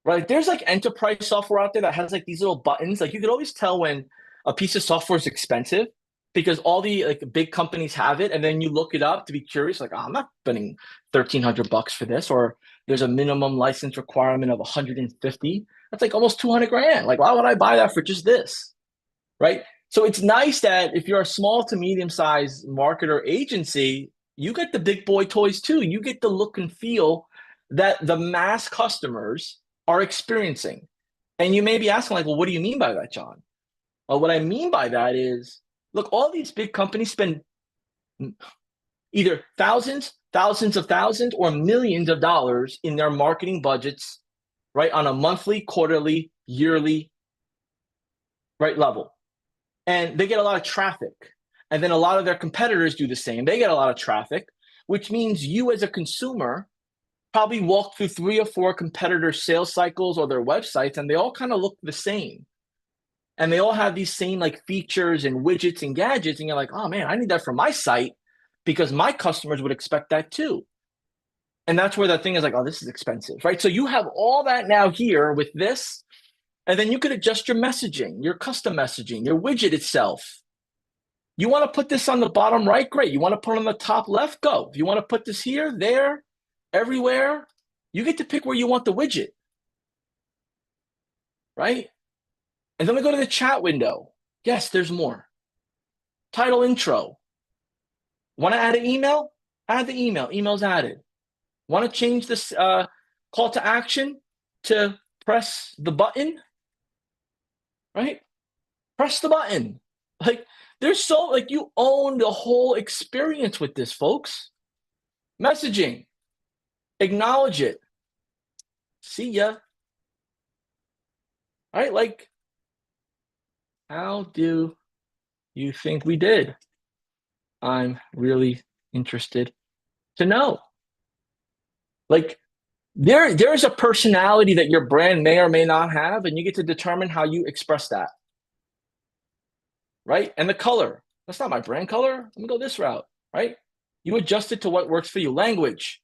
Right? There's like enterprise software out there that has like these little buttons. Like you could always tell when a piece of software is expensive because all the like big companies have it, and then you look it up to be curious, like, oh, I'm not spending $1,300 for this, or there's a minimum license requirement of 150. That's like almost 200 grand. Like, why would I buy that for just this? Right? So it's nice that if you're a small to medium sized marketer agency, you get the big boy toys too. You get the look and feel that the mass customers are experiencing. And you may be asking, like, well, what do you mean by that, John? Well, what I mean by that is, look, all these big companies spend either thousands of thousands, or millions of dollars in their marketing budgets, right, on a monthly, quarterly, yearly, right, level. And they get a lot of traffic. And then a lot of their competitors do the same. They get a lot of traffic, which means you as a consumer probably walk through 3 or 4 competitor sales cycles or their websites, and they all kind of look the same. And they all have these same like features and widgets and gadgets. And you're like, oh man, I need that for my site because my customers would expect that too. And that's where the thing is like, oh, this is expensive, right? So you have all that now here with this, and then you could adjust your messaging, your custom messaging, your widget itself. You want to put this on the bottom right? Great. You want to put it on the top left? Go. If you want to put this here, there, everywhere, you get to pick where you want the widget, right? And then we go to the chat window. Yes, there's more. Title, intro. Want to add an email? Add the email. Email's added. Want to change this call to action to press the button? Right? Press the button. Like, there's so, like, you own the whole experience with this, folks. Messaging. Acknowledge it. See ya. Right? Like, how do you think we did? I'm really interested to know. Like, there's a personality that your brand may or may not have, and you get to determine how you express that. Right? And the color. That's not my brand color. Let me go this route, right? You adjust it to what works for you. Language.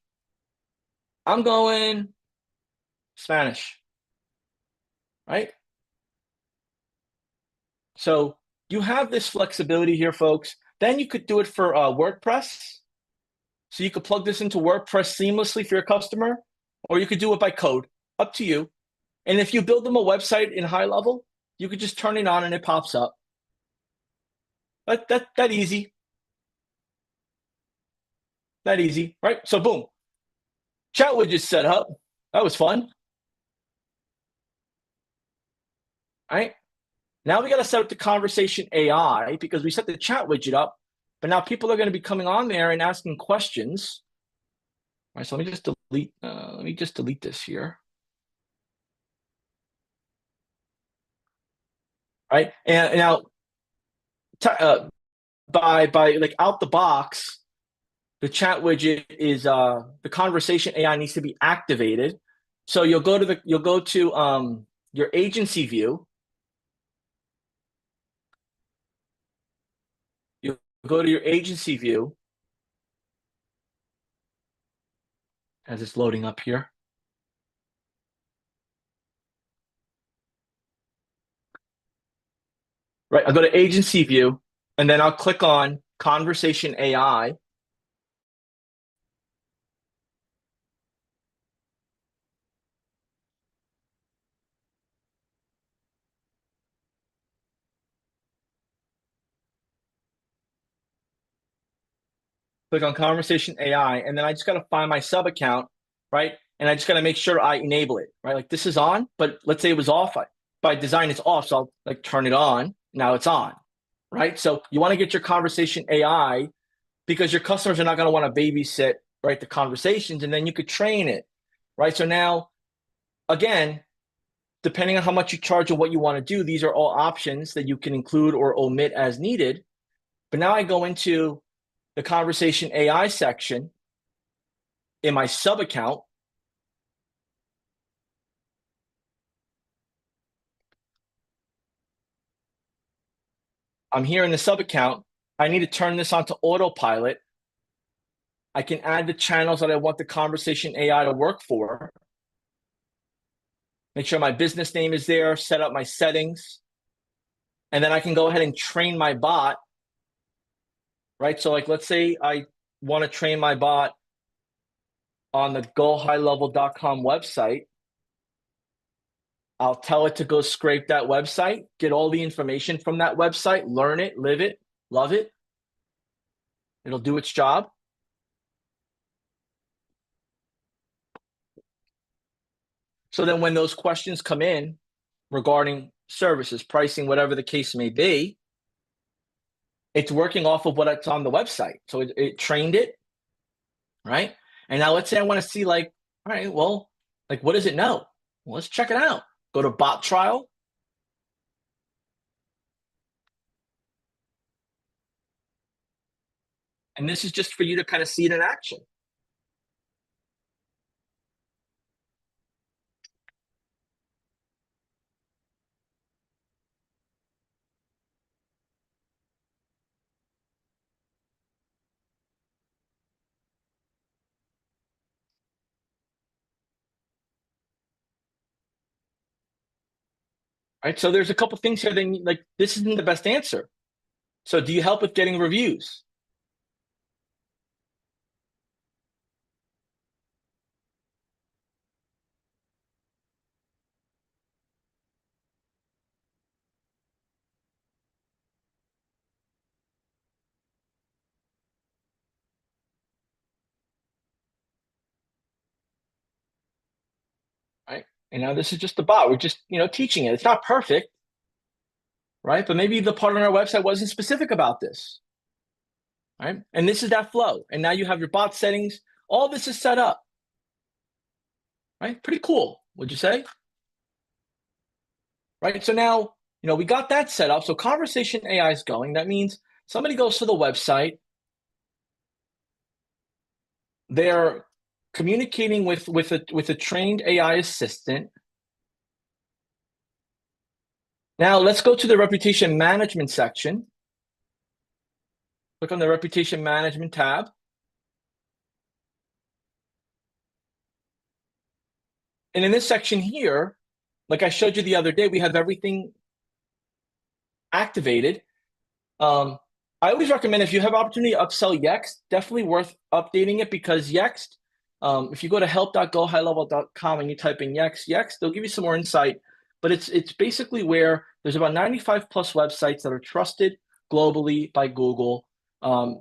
I'm going Spanish, right? So you have this flexibility here, folks. Then you could do it for WordPress. So you could plug this into WordPress seamlessly for your customer, or you could do it by code. up to you. And if you build them a website in high level, you could just turn it on and it pops up. That easy. That easy, right? So boom, chat widget set up. That was fun. All right. Now we got to set up the conversation AI because we set the chat widget up, but now people are going to be coming on there and asking questions. All right, so let me just delete this here. All right, and now by like out the box, the chat widget is the conversation AI needs to be activated. So you'll go to your agency view. You'll go to your agency view as it's loading up here. Right, I'll go to agency view, and then I'll click on conversation AI. Click on conversation AI, and then I just got to find my sub account, right? And I just got to make sure I enable it, right? Like this is on, but let's say it was off. By design, it's off, so I'll like turn it on. Now it's on, right? So you want to get your conversation AI because your customers are not going to want to babysit, right, the conversations, and then you could train it, right? So now, again, depending on how much you charge and what you want to do, these are all options that you can include or omit as needed. But now I go into the conversation AI section in my sub account. I'm here in the sub account. I need to turn this on to autopilot. I can add the channels that I want the conversation AI to work for. Make sure my business name is there, set up my settings, and then I can go ahead and train my bot, right? So like, let's say I want to train my bot on the gohighlevel.com website. I'll tell it to go scrape that website, get all the information from that website, learn it, live it, love it. It'll do its job. So then when those questions come in regarding services, pricing, whatever the case may be, it's working off of what's on the website. So it trained it, right? And now let's say I want to see like, all right, well, like what does it know? Well, let's check it out. Go to bot trial. And this is just for you to kind of see it in action. Right. So there's a couple things here that like this isn't the best answer. So do you help with getting reviews? Right. And now this is just the bot. We're just, teaching it. It's not perfect, right? But maybe the part on our website wasn't specific about this. Right. And this is that flow. And now you have your bot settings. All this is set up. Right. Pretty cool, would you say? Right. So now, we got that set up. So conversation AI is going. That means somebody goes to the website. They're communicating with a trained AI assistant. Now let's go to the reputation management section. Click on the reputation management tab. And in this section here, like I showed you the other day, we have everything activated. I always recommend if you have opportunity to upsell Yext, definitely worth updating it because Yext If you go to help.gohighlevel.com and you type in Yext, they'll give you some more insight. But it's basically where there's about 95 plus websites that are trusted globally by Google.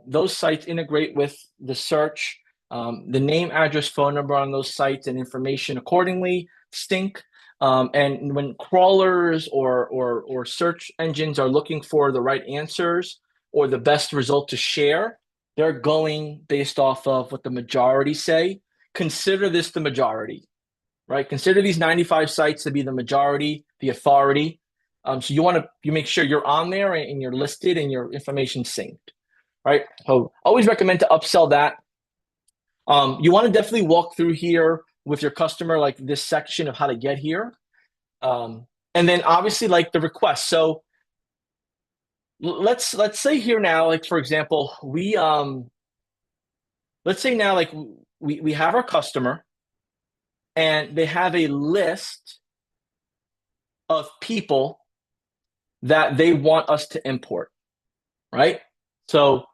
Those sites integrate with the search, the name, address, phone number on those sites, and information accordingly sync. And when crawlers or search engines are looking for the right answers or the best result to share, they're going based off of what the majority say. Consider this the majority, right? Consider these 95 sites to be the majority, the authority. So you make sure you're on there and you're listed and your information synced, right? So always recommend to upsell that. You want to definitely walk through here with your customer, like this section of how to get here. And then obviously like the request. So let's say here now, like for example, let's say now like we have our customer and they have a list of people that they want us to import, right? So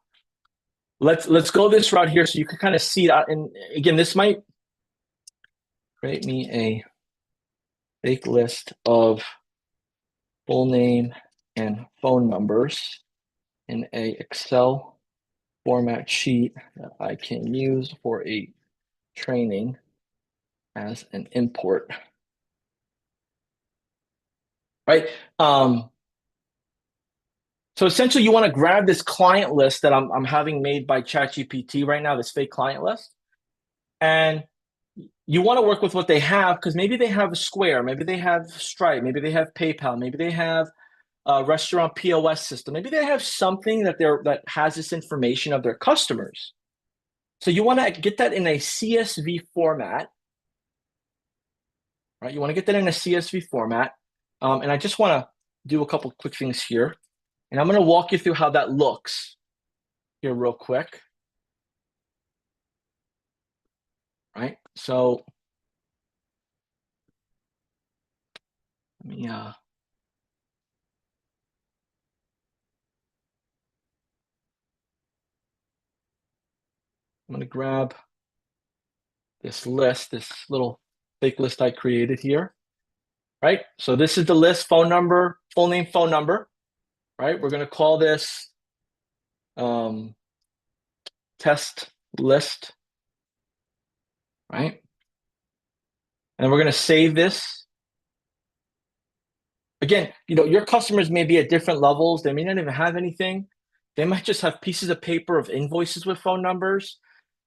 let's go this route here so you can kind of see that. And again, this might create me a fake list of full name and phone numbers in a Excel format sheet that I can use for a training as an import, right? So essentially you want to grab this client list that I'm having made by ChatGPT right now, this fake client list, and you want to work with what they have because maybe they have a Square, maybe they have Stripe, maybe they have PayPal, maybe they have a restaurant POS system, maybe they have something that has this information of their customers. So you want to get that in a CSV format, right? You want to get that in a CSV format, and I just want to do a couple quick things here, and I'm going to walk you through how that looks here real quick, right? So let me I'm going to grab this list, this little fake list I created here, right? So this is the list, phone number, full name, phone number, right? We're going to call this test list, right? And we're going to save this. Again, your customers may be at different levels. They may not even have anything. They might just have pieces of paper of invoices with phone numbers.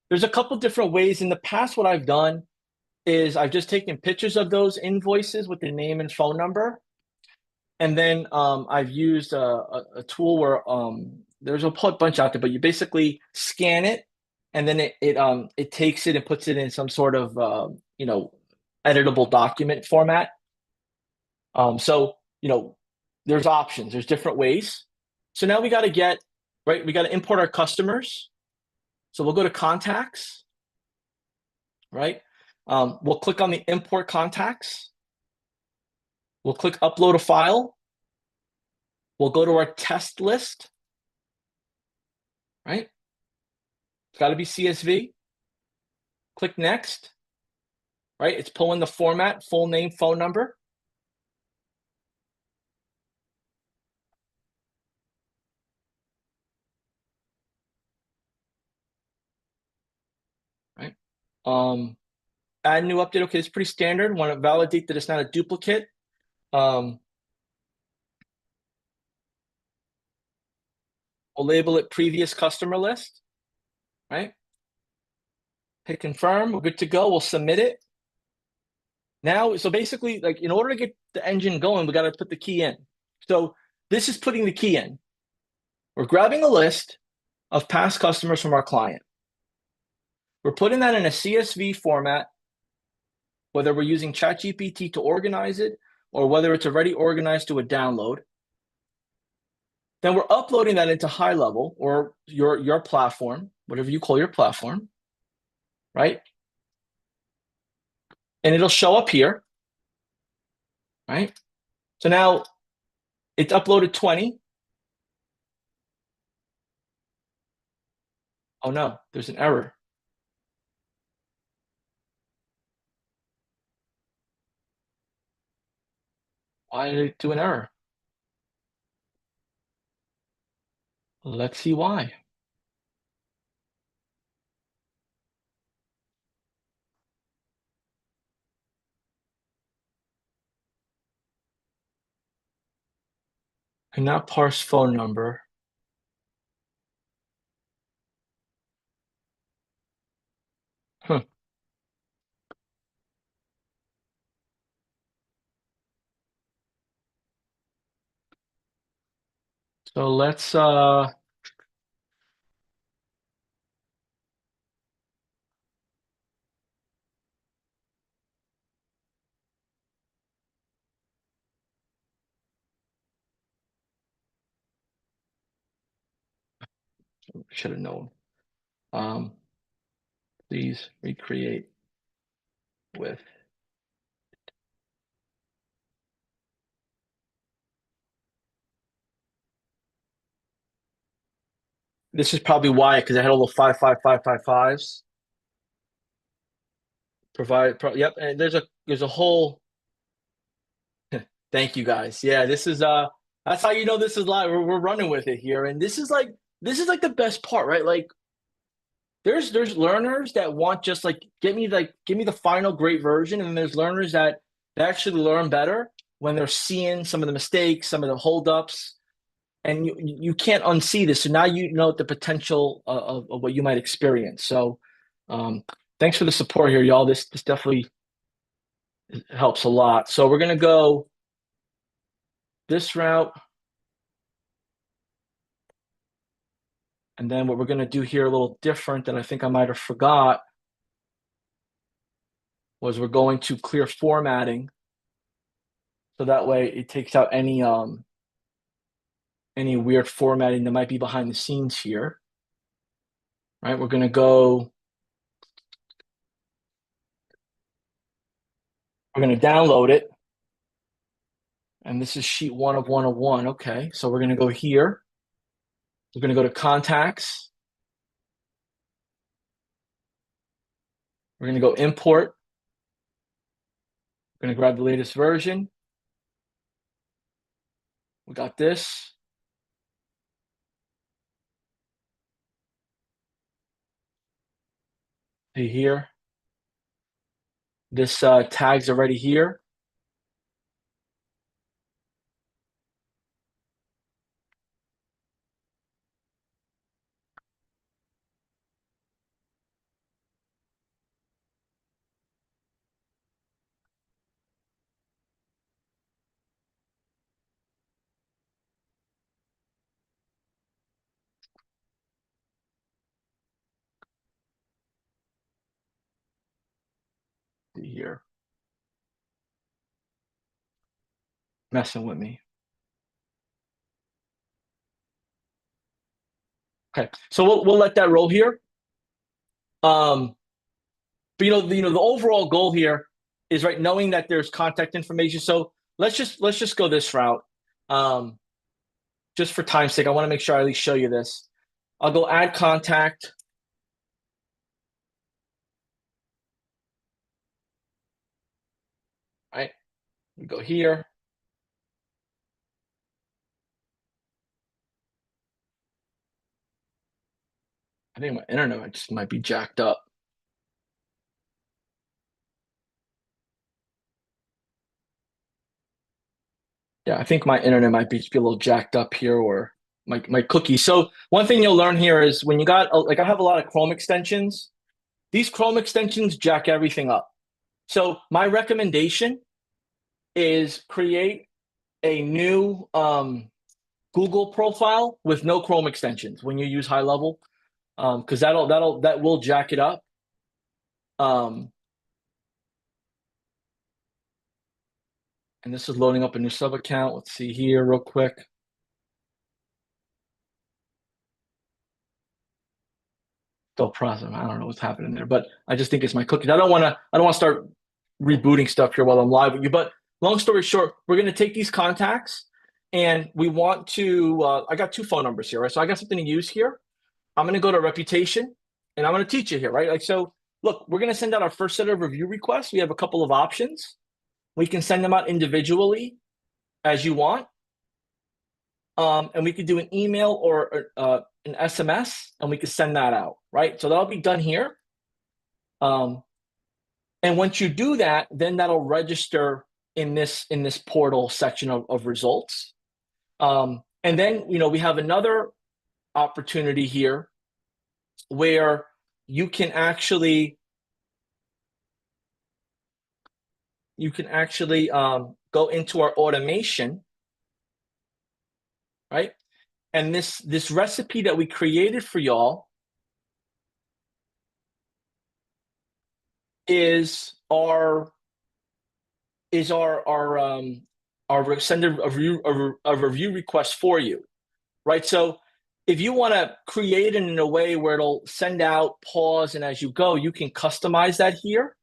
There's a couple different ways. In the past, what I've done is I've just taken pictures of those invoices with the name and phone number. And then I've used a tool where there's a bunch out there, but you basically scan it, and then it takes it and puts it in some sort of editable document format. So there's options, there's different ways. So now we got to get right. We got to import our customers. So we'll go to contacts, right? We'll click on the import contacts. We'll click upload a file. We'll go to our test list, right? It's got to be CSV. Click next, right? It's pulling the format, full name, phone number. Right? Add new update. Okay, it's pretty standard. Want to validate that it's not a duplicate. We'll label it previous customer list, right? Hit confirm, we're good to go. We'll submit it. Now, so basically, like in order to get the engine going, we got to put the key in. So this is putting the key in. We're grabbing a list of past customers from our client. We're putting that in a CSV format, whether we're using ChatGPT to organize it or whether it's already organized to a download. Then we're uploading that into High Level or your platform, whatever you call your platform, right? And it'll show up here, right? So now it's uploaded 20. Oh no, there's an error. Why did it do an error? Let's see why. Cannot parse phone number. Huh. So let's should have known. Um, please recreate with. This is probably why, because I had all the 55555s. Yep, and there's a whole. Thank you guys. Yeah, this is that's how you know this is live. We're running with it here, and this is like the best part, right? Like there's learners that want just like give me the final great version, and then there's learners that actually learn better when they're seeing some of the mistakes, some of the holdups, and you can't unsee this. So now you know the potential of what you might experience. So thanks for the support here, y'all. This definitely helps a lot. So we're gonna go this route. And then what we're going to do here a little different than I think I might have forgot was we're going to clear formatting. So that way it takes out any weird formatting that might be behind the scenes here. Right? We're going to go, we're going to download it. And this is sheet 1 of 1 of 1. Okay. So we're going to go here. We're going to go to contacts. We're going to go import. We're going to grab the latest version. We got this. See here. This tag's already here. See here. Messing with me. Okay, so we'll let that roll here. But the overall goal here is right knowing that there's contact information. So let's just go this route. Um, just for time's sake, I want to make sure I at least show you this. I'll go add contact. Right, we go here. I think my internet just might be jacked up. Yeah, I think my internet might be a little jacked up here, or my cookie. So one thing you'll learn here is when you got like I have a lot of Chrome extensions. These Chrome extensions jack everything up. So my recommendation is create a new Google profile with no Chrome extensions when you use high level, because that will jack it up. Um, and this is loading up a new sub account. Let's see here real quick. Still processing. I don't know what's happening there, but I just think it's my cookies. I don't want to start rebooting stuff here while I'm live with you. But long story short, we're going to take these contacts and we want to. I got two phone numbers here, right? So I got something to use here. I'm going to go to reputation and I'm going to teach you here, right? Like, so look, we're going to send out our first set of review requests. We have a couple of options. We can send them out individually as you want. And we could do an email or an SMS, and we could send that out, right? So that'll be done here. And once you do that, then that'll register in this portal section of results. And then we have another opportunity here where you can actually go into our automation, right? And this recipe that we created for y'all is our send a review request for you, right? So if you want to create it in a way where it'll send out, pause, and as you go, you can customize that here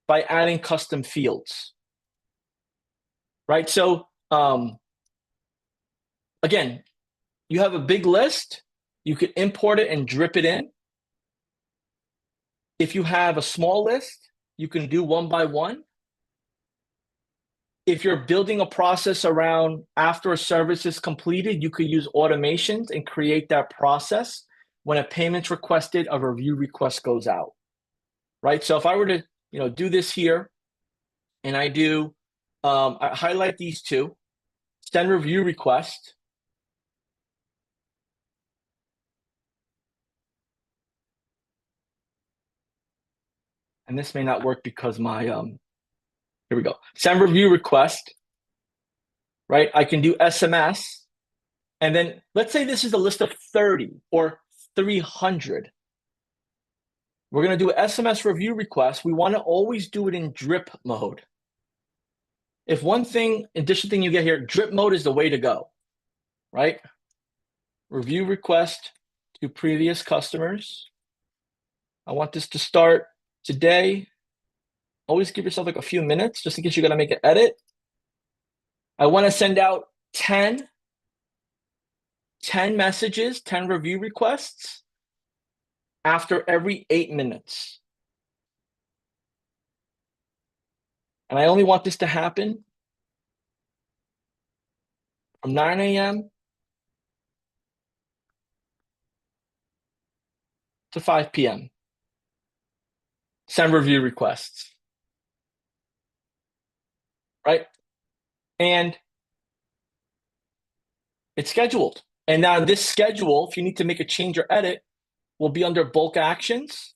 by adding custom fields, right? So again, you have a big list, you could import it and drip it in. If you have a small list, you can do one by one. If you're building a process around after a service is completed, you could use automations and create that process when a payment's requested, a review request goes out, right? So if I were to do this here, and I highlight these two, send review request, and this may not work because my here we go. Send review request, right? I can do SMS, and then let's say this is a list of 30 or 300. We're going to do an SMS review request. We want to always do it in drip mode. If one thing, additional thing you get here, drip mode is the way to go, right? Review request to previous customers. I want this to start today. Always give yourself like a few minutes just in case you got to make an edit. I want to send out 10 messages, 10 review requests after every 8 minutes. And I only want this to happen from 9 a.m. to 5 p.m. Send review requests, right? And it's scheduled. And now this schedule, if you need to make a change or edit, will be under bulk actions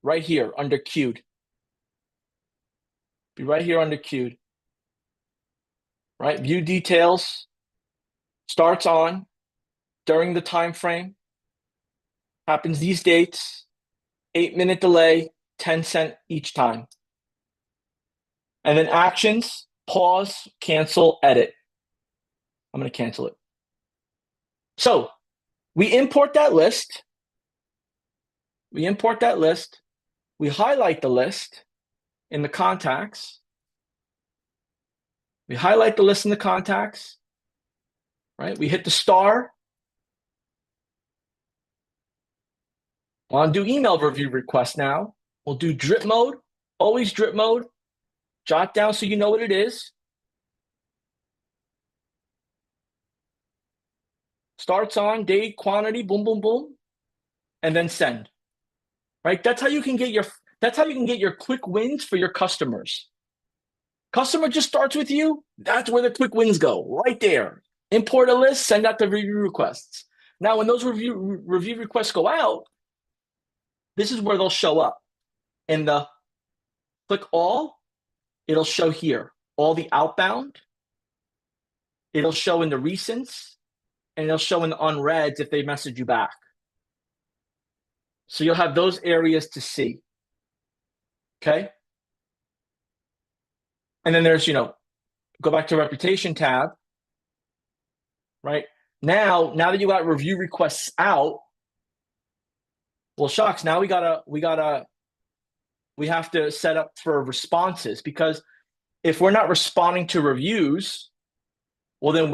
right here under queued. Be right here under queued, right? View details starts on during the time frame, happens these dates, 8-minute delay, 10 cents each time. And then actions, pause, cancel, edit. I'm going to cancel it. So we import that list. We highlight the list in the contacts. We highlight the list in the contacts, right? We hit the star. Want to do email review request now. We'll do drip mode, always drip mode. Jot down so you know what it is. Starts on, date, quantity, boom, boom, boom, and then send. Right? That's how you can get your quick wins for your customers. Customer just starts with you, that's where the quick wins go, right there. Import a list, send out the review requests. Now, when those review requests go out, this is where they'll show up. In the click all, it'll show here, all the outbound. It'll show in the recents, and it'll show in the unreads if they message you back. So you'll have those areas to see. Okay? And then there's, go back to reputation tab, right? Now that you got review requests out, well, shucks, now we have to set up for responses, because if we're not responding to reviews, well, then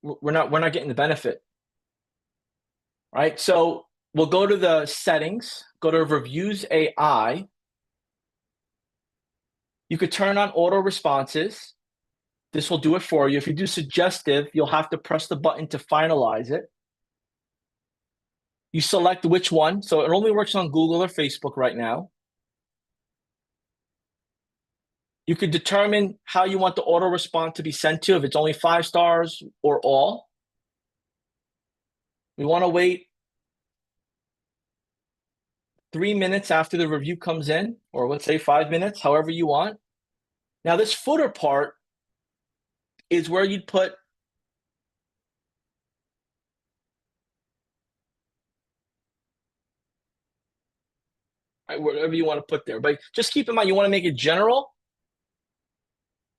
we're not getting the benefit, right? So we'll go to the settings, go to reviews AI. You could turn on auto responses. This will do it for you. If you do suggestive, you'll have to press the button to finalize it. You select which one. So it only works on Google or Facebook right now. You could determine how you want the auto response to be sent to, if it's only 5 stars or all. We want to wait 3 minutes after the review comes in, or let's say 5 minutes, however you want. Now, this footer part is where you'd put whatever you want to put there. But just keep in mind, you want to make it general,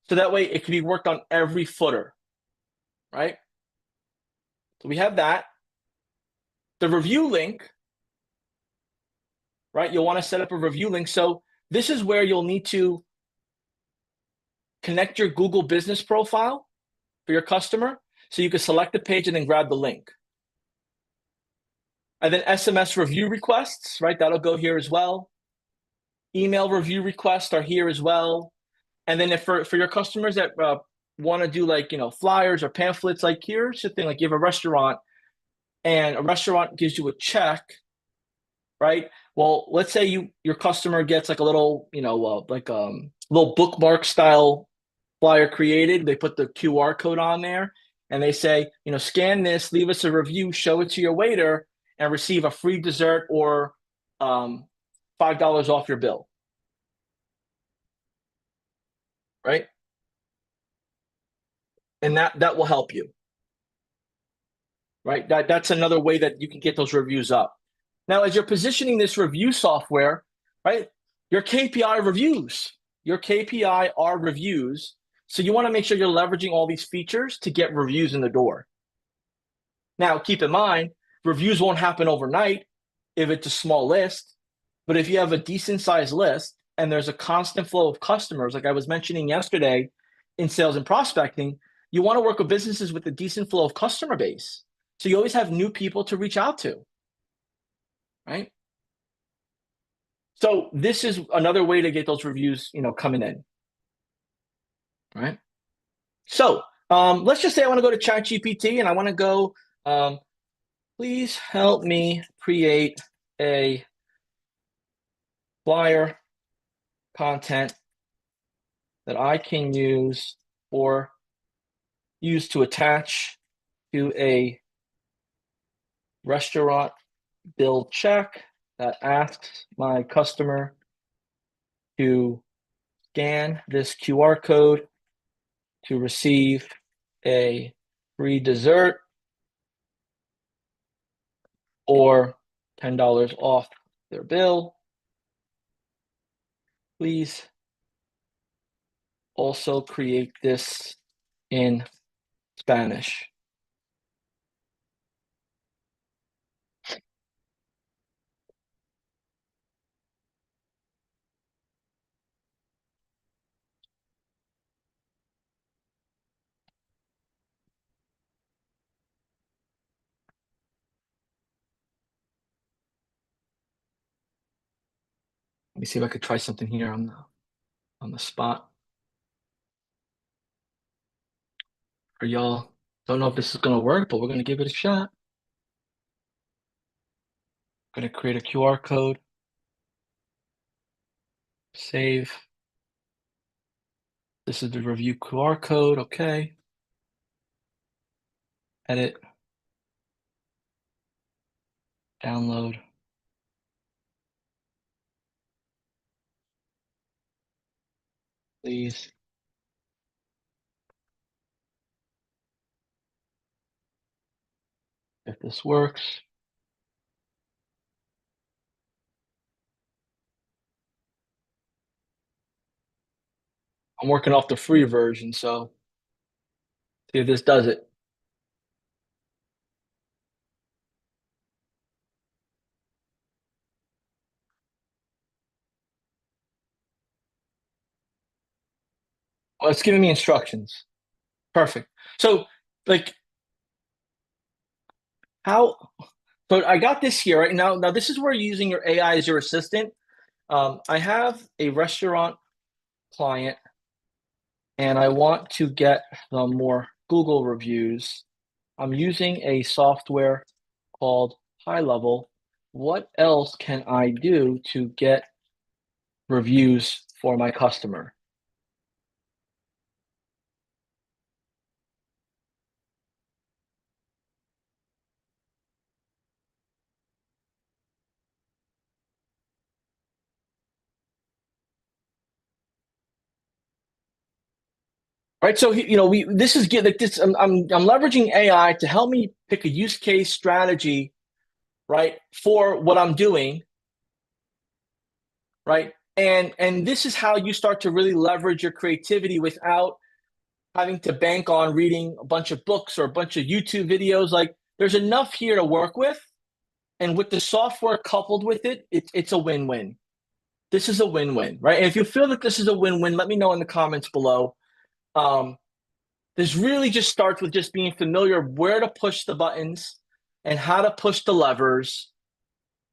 so that way it can be worked on every footer, right? So we have that. The review link, right? You'll want to set up a review link. So this is where you'll need to connect your Google business profile for your customer. So you can select the page and then grab the link. And then SMS review requests, right? That'll go here as well. Email review requests are here as well. And then if for your customers that want to do like, flyers or pamphlets, like here's the thing, like you have a restaurant and a restaurant gives you a check, right? Well, let's say your customer gets like a little, little bookmark style flyer created. They put the QR code on there and they say, scan this, leave us a review, show it to your waiter, and receive a free dessert or $5 off your bill. Right? And that will help you. Right? That's another way that you can get those reviews up. Now, as you're positioning this review software, right, your KPI are reviews. So you want to make sure you're leveraging all these features to get reviews in the door. Now, keep in mind, reviews won't happen overnight if it's a small list. But if you have a decent sized list and there's a constant flow of customers, like I was mentioning yesterday in sales and prospecting, you want to work with businesses with a decent flow of customer base. So you always have new people to reach out to, right? So this is another way to get those reviews, coming in, right? So let's just say I want to go to ChatGPT and I want to go, please help me create a flyer content that I can use to attach to a restaurant bill check that asks my customer to scan this QR code to receive a free dessert or $10 off their bill. Please also create this in Spanish. Let me see if I could try something here on the spot. For y'all, don't know if this is gonna work, but we're gonna give it a shot. I'm gonna create a QR code. Save. This is the review QR code. Okay. Edit. Download. Please. If this works. I'm working off the free version, so see if this does it. Well, it's giving me instructions. Perfect. So, like, so I got this here right now. Now, this is where you're using your AI as your assistant. I have a restaurant client, and I want to get some more Google reviews. I'm using a software called High Level. What else can I do to get reviews for my customer? Right. So we this is get like this. I'm leveraging AI to help me pick a use case strategy, right, for what I'm doing, right? And this is how you start to really leverage your creativity without having to bank on reading a bunch of books or a bunch of YouTube videos. Like there's enough here to work with, and with the software coupled with it, it's a win-win. This is a win-win, right? And if you feel that this is a win-win, let me know in the comments below. Um, this really just starts with just being familiar where to push the buttons and how to push the levers,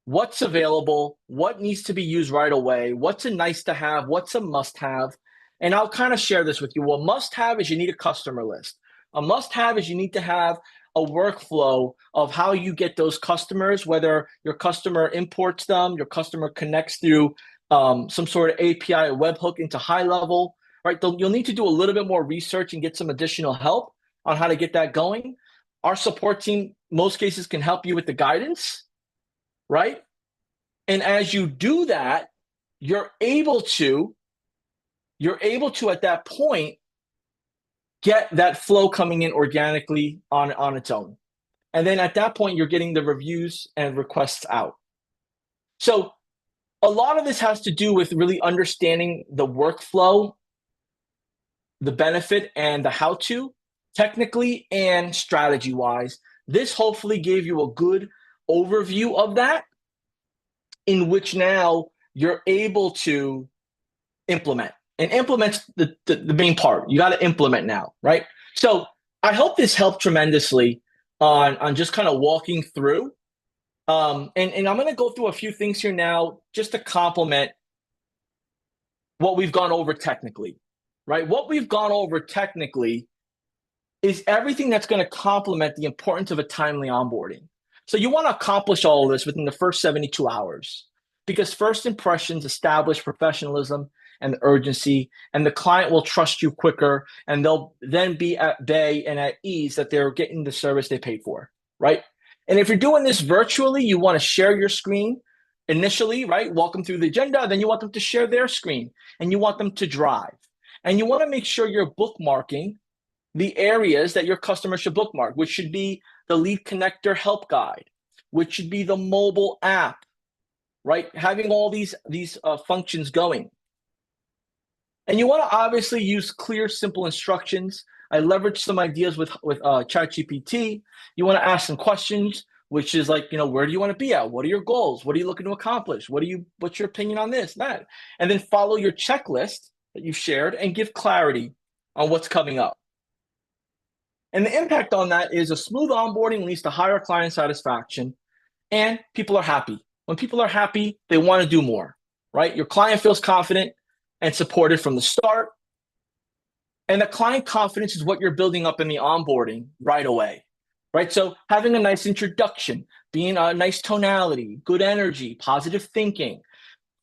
what's available, what needs to be used right away, what's a nice to have, what's a must have. And I'll kind of share this with you. Well, must have is you need a customer list. A must have is you need to have a workflow of how you get those customers, whether your customer imports them, your customer connects through some sort of API or webhook into High Level, right? You'll need to do a little bit more research and get some additional help on how to get that going. Our support team, most cases, can help you with the guidance, right? And as you do that, you're able to at that point get that flow coming in organically on its own. And then at that point, you're getting the reviews and requests out. So a lot of this has to do with really understanding the workflow, the benefit, and the how to, technically and strategy wise. This hopefully gave you a good overview of that, in which now you're able to implement. And implement's the main part. You got to implement now, right? So I hope this helped tremendously on just kind of walking through. And I'm going to go through a few things here now just to complement what we've gone over technically, right? What we've gone over technically is everything that's going to complement the importance of a timely onboarding. So you want to accomplish all of this within the first 72 hours, because first impressions establish professionalism and the urgency, and the client will trust you quicker, and they'll then be at bay and at ease that they're getting the service they paid for, right? And if you're doing this virtually, you want to share your screen initially, right? Walk them through the agenda. Then you want them to share their screen, and you want them to drive. And you want to make sure you're bookmarking the areas that your customer should bookmark, which should be the lead connector help guide, which should be the mobile app, right? Having all these functions going. And you want to obviously use clear, simple instructions. I leverage some ideas with ChatGPT. You want to ask some questions, which is like, where do you want to be at? What are your goals? What are you looking to accomplish? What's your opinion on this, that? And then follow your checklist that you've shared and give clarity on what's coming up. And the impact on that is a smooth onboarding leads to higher client satisfaction, and people are happy. When people are happy, they want to do more, right? Your client feels confident and supported from the start. And the client confidence is what you're building up in the onboarding right away, right? So having a nice introduction, being a nice tonality, good energy, positive thinking,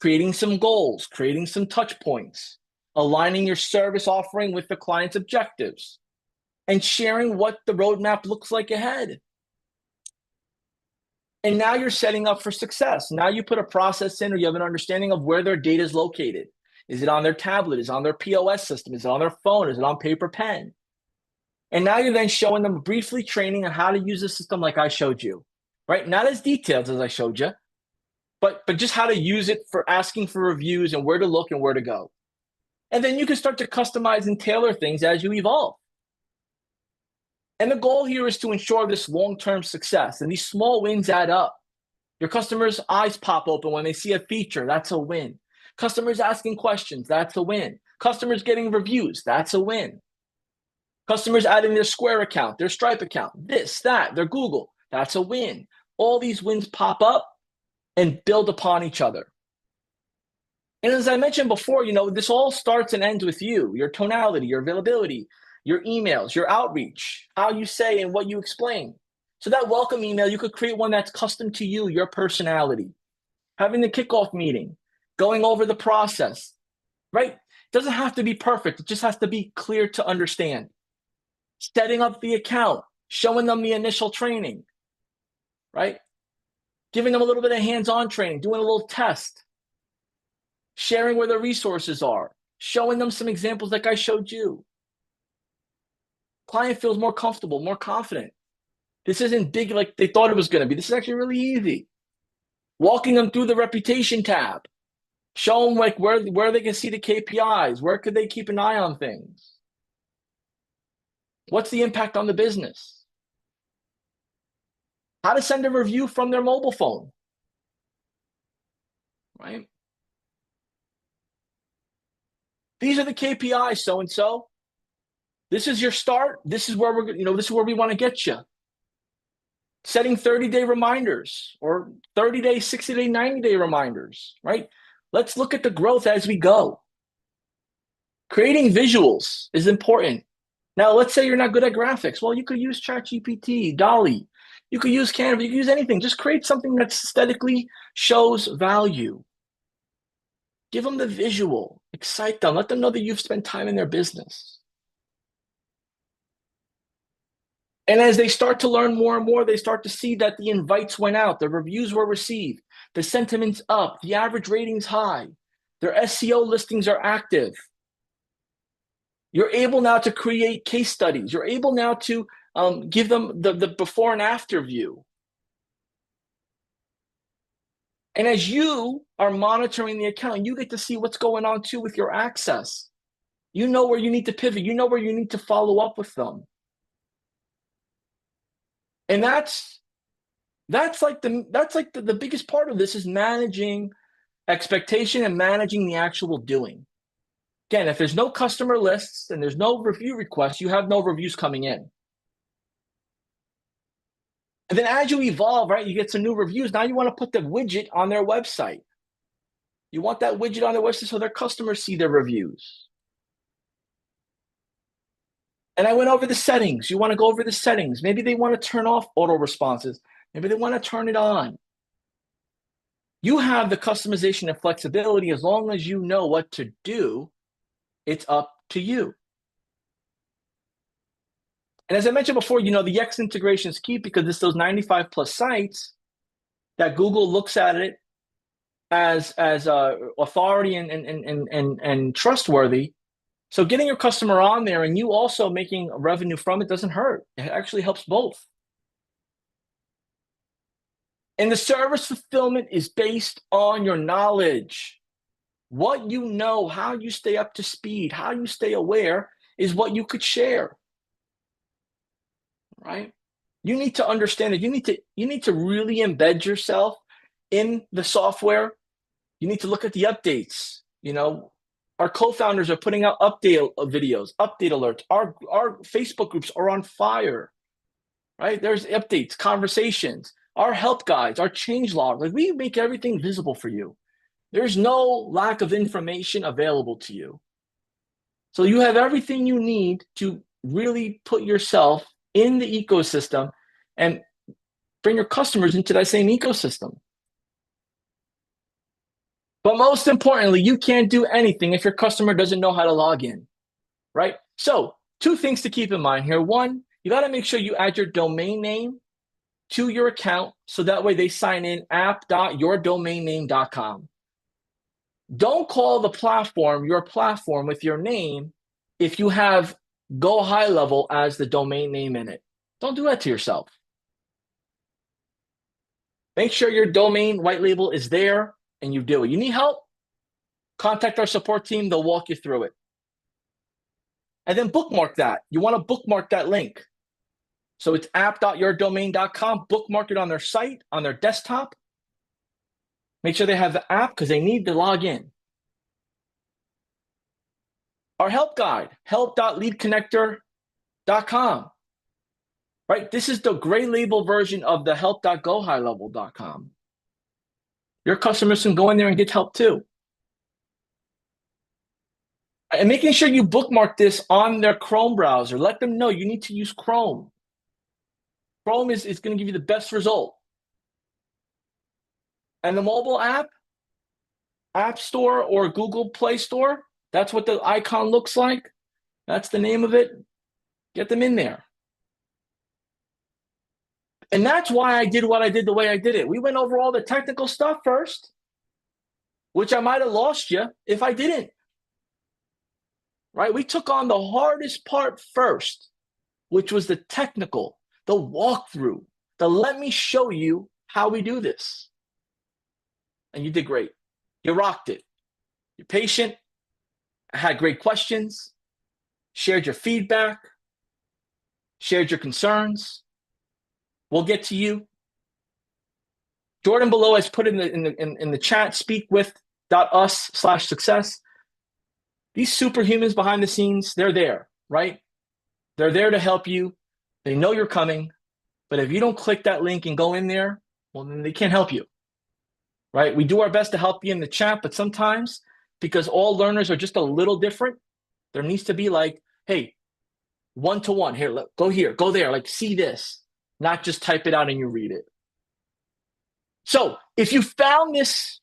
creating some goals, creating some touch points, aligning your service offering with the client's objectives, and sharing what the roadmap looks like ahead. And now you're setting up for success. Now you put a process in, or you have an understanding of where their data is located. Is it on their tablet? Is it on their POS system? Is it on their phone? Is it on paper pen? And now you're then showing them briefly training on how to use the system like I showed you, right? Not as detailed as I showed you, but just how to use it for asking for reviews and where to look and where to go. And then you can start to customize and tailor things as you evolve. And the goal here is to ensure this long-term success. And these small wins add up. Your customers' eyes pop open when they see a feature. That's a win. Customers asking questions. That's a win. Customers getting reviews. That's a win. Customers adding their Square account, their Stripe account, this, that, their Google. That's a win. All these wins pop up and build upon each other. And as I mentioned before, this all starts and ends with you, your tonality, your availability, your emails, your outreach, how you say and what you explain. So that welcome email, you could create one that's custom to you, your personality. Having the kickoff meeting, going over the process, right? It doesn't have to be perfect. It just has to be clear to understand. Setting up the account, showing them the initial training, right? Giving them a little bit of hands-on training, doing a little test, sharing where the resources are, showing them some examples like I showed you. Client feels more comfortable, more confident. This isn't big like they thought it was going to be. This is actually really easy. Walking them through the reputation tab, show them like where they can see the KPIs, where could they keep an eye on things. What's the impact on the business? How to send a review from their mobile phone, right? These are the KPIs, so-and-so. This is your start. This is where this is where we want to get you. Setting 30-day reminders or 30-day, 60-day, 90-day reminders, right? Let's look at the growth as we go. Creating visuals is important. Now, let's say you're not good at graphics. Well, you could use ChatGPT, Dolly. You could use Canva. You could use anything. Just create something that aesthetically shows value. Give them the visual. Excite them. Let them know that you've spent time in their business. And as they start to learn more and more, they start to see that the invites went out, the reviews were received, the sentiment's up, the average rating's high, their SEO listings are active. You're able now to create case studies. You're able now to give them the before and after view. And as you are monitoring the account, you get to see what's going on too with your access. You know where you need to pivot. You know where you need to follow up with them. And that's like the biggest part of this is managing expectation and managing the actual doing. Again, if there's no customer lists and there's no review requests, you have no reviews coming in. And then as you evolve, right, you get some new reviews. Now you want to put the widget on their website. You want that widget on their website so their customers see their reviews. And I went over the settings. You want to go over the settings. Maybe they want to turn off auto responses. Maybe they want to turn it on. You have the customization and flexibility. As long as you know what to do, it's up to you. And as I mentioned before, the X integration is key because it's those 95 plus sites that Google looks at it as authority and trustworthy. So getting your customer on there and you also making revenue from it doesn't hurt. It actually helps both. And the service fulfillment is based on your knowledge. What you know, how you stay up to speed, how you stay aware is what you could share. Right? You need to understand it. You need to really embed yourself in the software. You need to look at the updates. Our co-founders are putting out update videos, update alerts. Our Facebook groups are on fire, right? There's updates, conversations, our help guides, our change log. Like we make everything visible for you. There's no lack of information available to you. So you have everything you need to really put yourself in the ecosystem and bring your customers into that same ecosystem. But most importantly, you can't do anything if your customer doesn't know how to log in, right? So 2 things to keep in mind here. 1, you got to make sure you add your domain name to your account so that way they sign in app.yourdomainname.com. Don't call the platform your platform with your name if you have Go High Level as the domain name in it. Don't do that to yourself. Make sure your domain white label is there and you do it. You need help? Contact our support team. They'll walk you through it. And then bookmark that. You want to bookmark that link. So it's app.yourdomain.com. Bookmark it on their site, on their desktop. Make sure they have the app because they need to log in. Our help guide, help.leadconnector.com. Right? This is the gray label version of the help.gohighlevel.com. Your customers can go in there and get help too. And making sure you bookmark this on their Chrome browser. Let them know you need to use Chrome. Chrome is going to give you the best result. And the mobile App Store or Google Play Store, that's what the icon looks like. That's the name of it. Get them in there. And that's why I did what I did the way I did it. We went over all the technical stuff first, which I might have lost you if I didn't. Right? We took on the hardest part first, which was the technical, the walkthrough, the let me show you how we do this. And you did great. You rocked it. You're patient, had great questions, shared your feedback, shared your concerns. We'll get to you. Jordan below has put in the chat, speakwith.us/success. These superhumans behind the scenes, they're there, right? They're there to help you. They know you're coming. But if you don't click that link and go in there, well, then they can't help you, right? We do our best to help you in the chat, but sometimes, because all learners are just a little different, there needs to be like, hey, one-to-one, here, go here, go there, like see this, not just type it out and you read it. So if you found this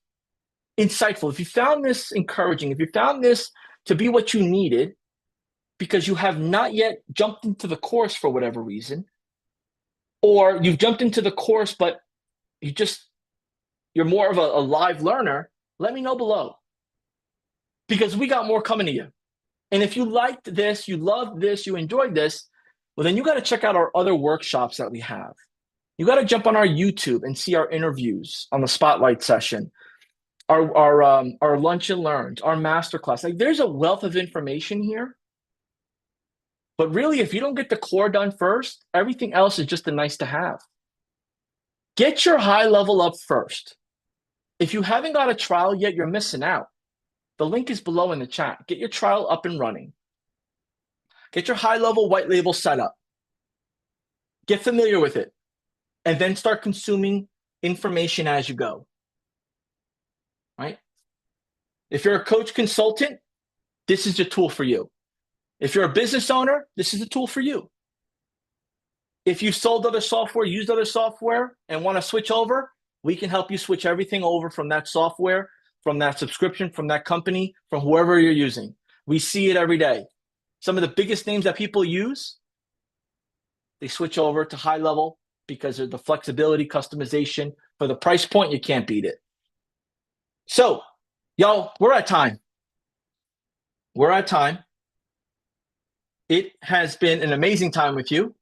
insightful, if you found this encouraging, if you found this to be what you needed, because you have not yet jumped into the course for whatever reason, or you've jumped into the course, but you're more of a live learner, let me know below. Because we got more coming to you. And if you liked this, you loved this, you enjoyed this, well, then you got to check out our other workshops that we have. You got to jump on our YouTube and see our interviews on the Spotlight session, our lunch and learns, our masterclass. Like there's a wealth of information here. But really, if you don't get the core done first, everything else is just a nice to have. Get your high level up first. If you haven't got a trial yet, you're missing out. The link is below in the chat. Get your trial up and running. Get your high level white label set up. Get familiar with it. And then start consuming information as you go. Right? If you're a coach consultant, this is the tool for you. If you're a business owner, this is the tool for you. If you sold other software, used other software, and want to switch over, we can help you switch everything over from that software, from that subscription, from that company, from whoever you're using. We see it every day. Some of the biggest names that people use, they switch over to high level because of the flexibility, customization. For the price point, you can't beat it. So, y'all, we're at time. We're at time. It has been an amazing time with you.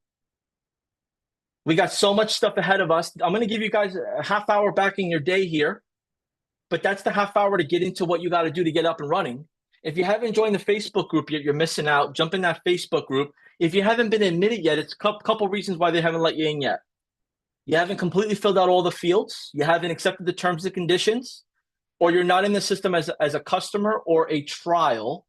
We got so much stuff ahead of us. I'm going to give you guys a half hour back in your day here, but that's the half hour to get into what you got to do to get up and running. If you haven't joined the Facebook group yet, you're missing out. Jump in that Facebook group. If you haven't been admitted yet, it's a couple reasons why they haven't let you in yet. You haven't completely filled out all the fields. You haven't accepted the terms and conditions, or you're not in the system as a customer or a trial.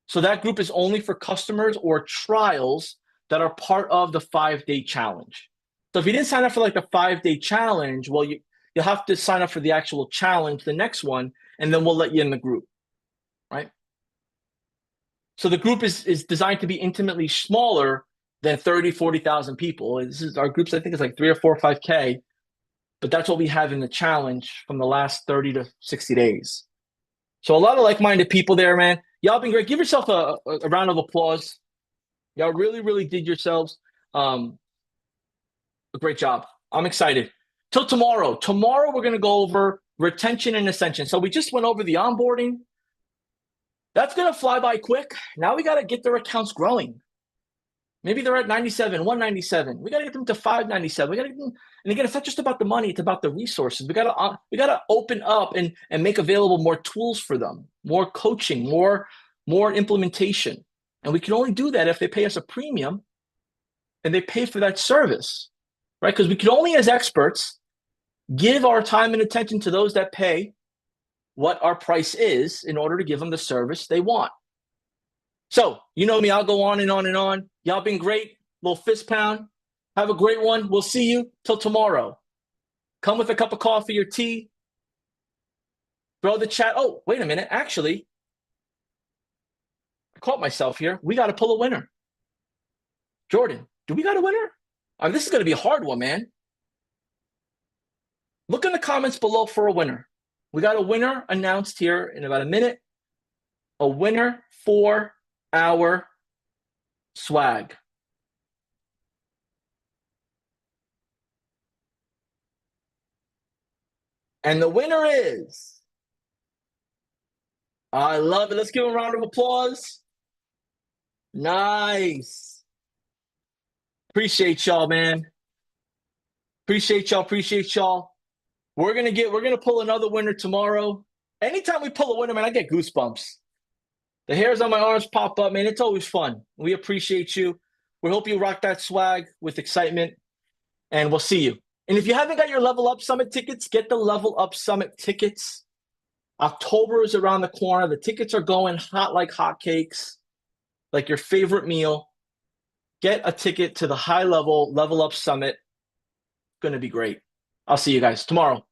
So that group is only for customers or trials that are part of the 5-day challenge. So if you didn't sign up for like the 5-day challenge, well, you'll have to sign up for the actual challenge, the next one, and then we'll let you in the group, right? So the group is designed to be intimately smaller than 30, 40,000 people. Our groups, I think, is like 3 or 4 or 5K, but that's what we have in the challenge from the last 30 to 60 days. So a lot of like-minded people there, man. Y'all been great. Give yourself a round of applause. Y'all really, really did yourselves a great job. I'm excited. Till tomorrow. Tomorrow we're going to go over retention and ascension. So we just went over the onboarding. That's going to fly by quick. Now we got to get their accounts growing. Maybe they're at 97, 197. We got to get them to 597. We got to get them, and again, it's not just about the money, it's about the resources. We got to open up and make available more tools for them, more coaching, more implementation. And we can only do that if they pay us a premium and they pay for that service, right? Because we can only, as experts, give our time and attention to those that pay what our price is in order to give them the service they want. So, you know me, I'll go on and on and on. Y'all been great. Little fist pound. Have a great one. We'll see you till tomorrow. Come with a cup of coffee or tea. Throw the chat. Oh, wait a minute. Actually, Caught myself here. We got to pull a winner. Jordan, do we got a winner? This is going to be a hard one, man. Look in the comments below for a winner. We got a winner announced here in about a minute. A winner for our swag. And the winner is... I love it. Let's give him a round of applause. Nice. Appreciate y'all, man. Appreciate y'all. We're gonna pull another winner tomorrow. Anytime we pull a winner, man, I get goosebumps. The hairs on my arms pop up, man. It's always fun. We appreciate you. We hope you rock that swag with excitement, and we'll see you. And if you haven't got your Level Up Summit tickets, get the Level Up Summit tickets. October is around the corner. The tickets are going hot like hotcakes, like your favorite meal. Get a ticket to the high level Level Up Summit. It's going to be great. I'll see you guys tomorrow.